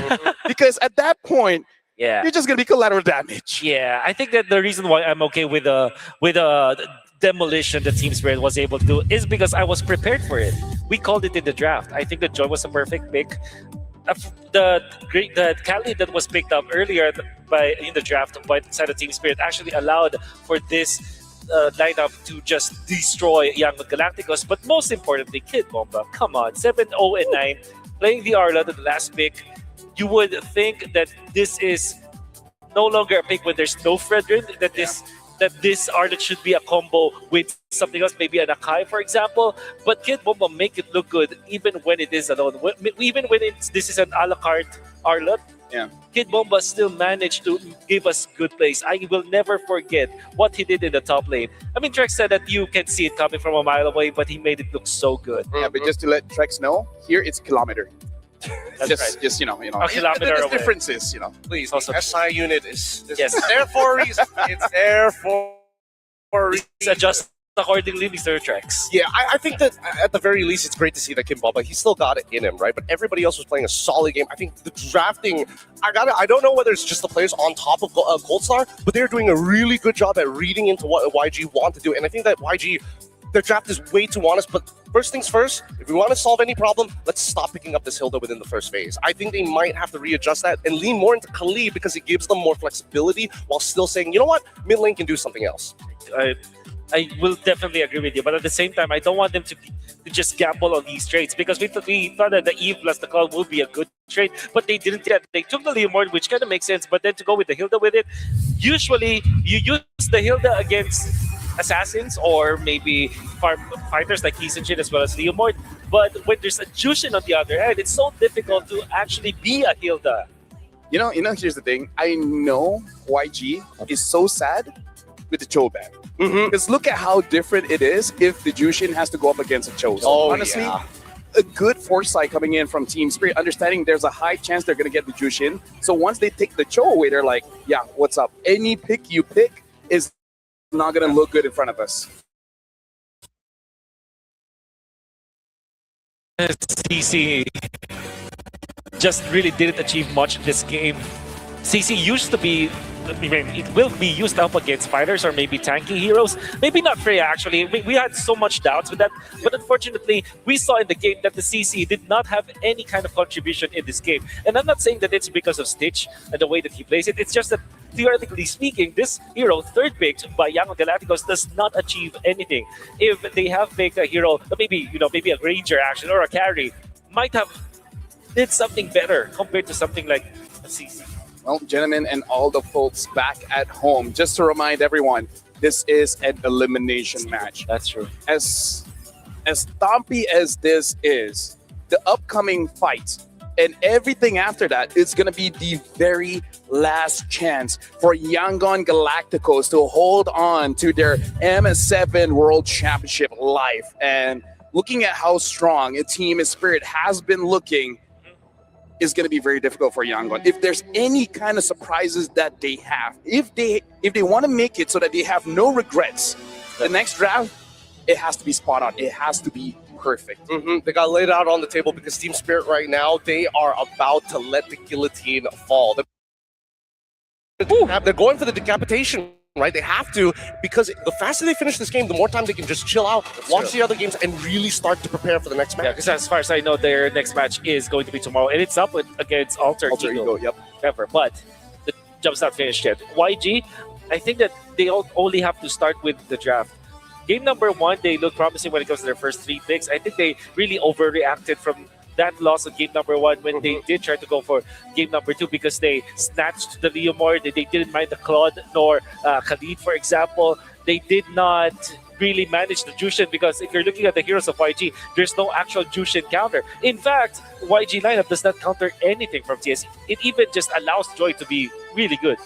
Because at that point, you're just going to be collateral damage. Yeah, I think that the reason why I'm okay with the demolition that Team Spirit was able to do is because I was prepared for it. We called it in the draft. I think that Joy was a perfect pick. The Cali that was picked up earlier in the draft by the side of Team Spirit actually allowed for this lineup to just destroy Young Galacticos, but most importantly, Kid Bomba. Come on, 7-0-9, playing the Arla, the last pick. You would think that this is no longer a pick when there's no Fredrin, that this Arla should be a combo with something else, maybe an Akai, for example. But Kid Bomba make it look good even when it is alone. Even when this is an a la carte Arla, Kid Bomba still managed to give us good plays. I will never forget what he did in the top lane. I mean, Trex said that you can see it coming from a mile away, but he made it look so good. Yeah, but just to let Trex know, here it's kilometer. Just you know, a kilometer there's away. differences, you know. Please, the SI unit is there for a reason. It's there for a reason. It's adjust accordingly, Mr. Trex. Yeah, I think that at the very least, it's great to see that Kim Bomba, he still got it in him, right? But everybody else was playing a solid game. I think the drafting, I don't know whether it's just the players on top of Goldstar, but they're doing a really good job at reading into what YG want to do. And I think that YG, their draft is way too honest, but first things first, if we want to solve any problem, let's stop picking up this Hilda within the first phase. I think they might have to readjust that and lean more into Khalid because it gives them more flexibility while still saying, you know what, mid lane can do something else. I will definitely agree with you, but at the same time, I don't want them to just gamble on these trades because we thought that the Eve plus the Call would be a good trade, but they didn't get. They took the Leomord, which kind of makes sense, but then to go with the Hilda with it, usually you use the Hilda against assassins or maybe fighters like Kisenshin as well as Leomord, but when there's a Jushin on the other end, it's so difficult to actually be a Hilda. You know, here's the thing. I know YG is so sad with the Cho ban. Because look at how different it is if the Jushin has to go up against a Cho. So honestly, a good foresight coming in from Team Spirit, understanding there's a high chance they're going to get the Jushin. So once they take the Cho away, they're like, yeah, what's up? Any pick you pick is not going to look good in front of us. CC just really didn't achieve much in this game. CC used to be, I mean, it will be used up against fighters or maybe tanky heroes. Maybe not Freya, actually. We had so much doubts with that. But unfortunately, we saw in the game that the CC did not have any kind of contribution in this game. And I'm not saying that it's because of Stitch and the way that he plays it. It's just that, theoretically speaking, this hero, third picked by Young Galacticos, does not achieve anything. If they have picked a hero, maybe a Ranger actually, or a carry, might have did something better compared to something like a CC. Well, gentlemen and all the folks back at home, just to remind everyone, this is an elimination match. That's true. As stompy as this is, the upcoming fight and everything after that is going to be the very last chance for Yangon Galacticos to hold on to their M7 World Championship life. And looking at how strong a Team Spirit has been looking, is going to be very difficult for Yangon. If there's any kind of surprises that they have, if they want to make it so that they have no regrets, the next draft, it has to be spot on. It has to be perfect. They got laid out on the table because Team Spirit right now, they are about to let the guillotine fall. They're going for the decapitation, right? They have to, because the faster they finish this game, the more time they can just chill out, watch the other games, and really start to prepare for the next match. Yeah, because as far as I know, their next match is going to be tomorrow, and it's up against Alter Ego. Yep. Ever, but the job's not finished yet. YG, I think that they only have to start with the draft. Game number 1, they look promising when it comes to their first 3 picks. I think they really overreacted from that loss of game number 1 when they did try to go for game number 2 because they snatched the Leomord. They didn't mind the Claude nor Khalid, for example. They did not really manage the Jushin because if you're looking at the heroes of YG, there's no actual Jushin counter. In fact, YG lineup does not counter anything from TS. It even just allows Joy to be really good.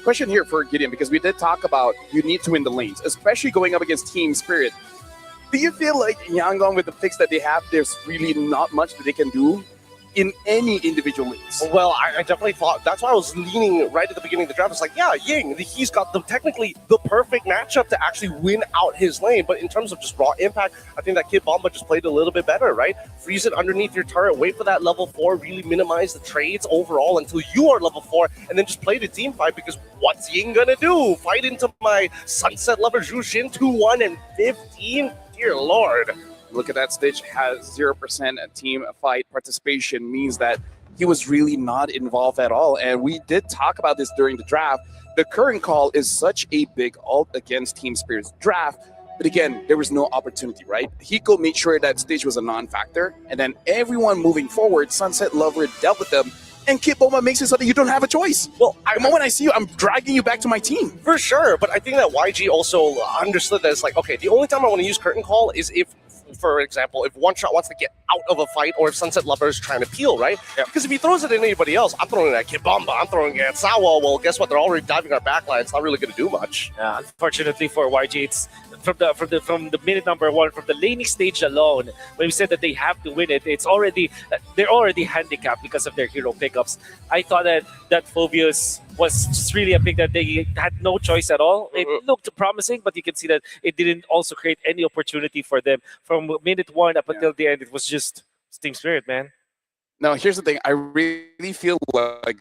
Question here for Gideon, because we did talk about you need to win the lanes, especially going up against Team Spirit. Do you feel like Yangon, with the picks that they have, there's really not much that they can do in any individual lanes? Well, I definitely thought, that's why I was leaning right at the beginning of the draft. It's like, yeah, Ying, he's got technically the perfect matchup to actually win out his lane. But in terms of just raw impact, I think that Kid Bomba just played a little bit better, right? Freeze it underneath your turret, wait for that level 4, really minimize the trades overall until you are level 4, and then just play the team fight, because what's Ying gonna do? Fight into my Sunset Lover Jushin 2-1 and 15? Dear Lord. Look at that, Stitch has 0% team fight participation, means that he was really not involved at all. And we did talk about this during the draft. The current call is such a big ult against Team Spirit's draft. But again, there was no opportunity, right? Hiko made sure that Stitch was a non-factor. And then everyone moving forward, Sunset Lover dealt with them. And Kid Bomba makes it so that you don't have a choice. Well, the moment I see you, I'm dragging you back to my team. For sure, but I think that YG also understood that it's like, okay, the only time I want to use Curtain Call is if, for example, if One Shot wants to get out of a fight or if Sunset Lover is trying to peel, right? Yeah. Because if he throws it at anybody else, I'm throwing it at Kid Bomba, I'm throwing it at Sawa, well, guess what? They're already diving our backline. It's not really going to do much. Yeah, unfortunately for YG, it's from the minute number 1, from the laning stage alone, when we said that they have to win it, they're already handicapped because of their hero pickups. I thought that Phobius was just really a pick that they had no choice at all. It looked promising, but you can see that it didn't also create any opportunity for them. From minute 1 up until the end, it was just Team Spirit, man. Now, here's the thing. I really feel like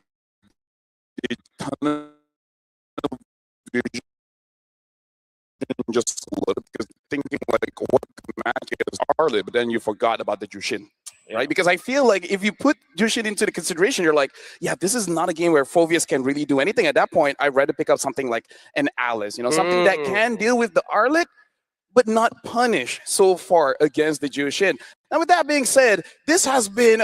just because thinking like what match is Arlet, but then you forgot about the Jushin, right? Because I feel like if you put Jushin into the consideration, you're like, yeah, this is not a game where Phobius can really do anything. At that point, I'd rather pick up something like an Alice, something that can deal with the Arlet, but not punish so far against the Jushin. Now, with that being said, this has been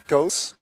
Goes.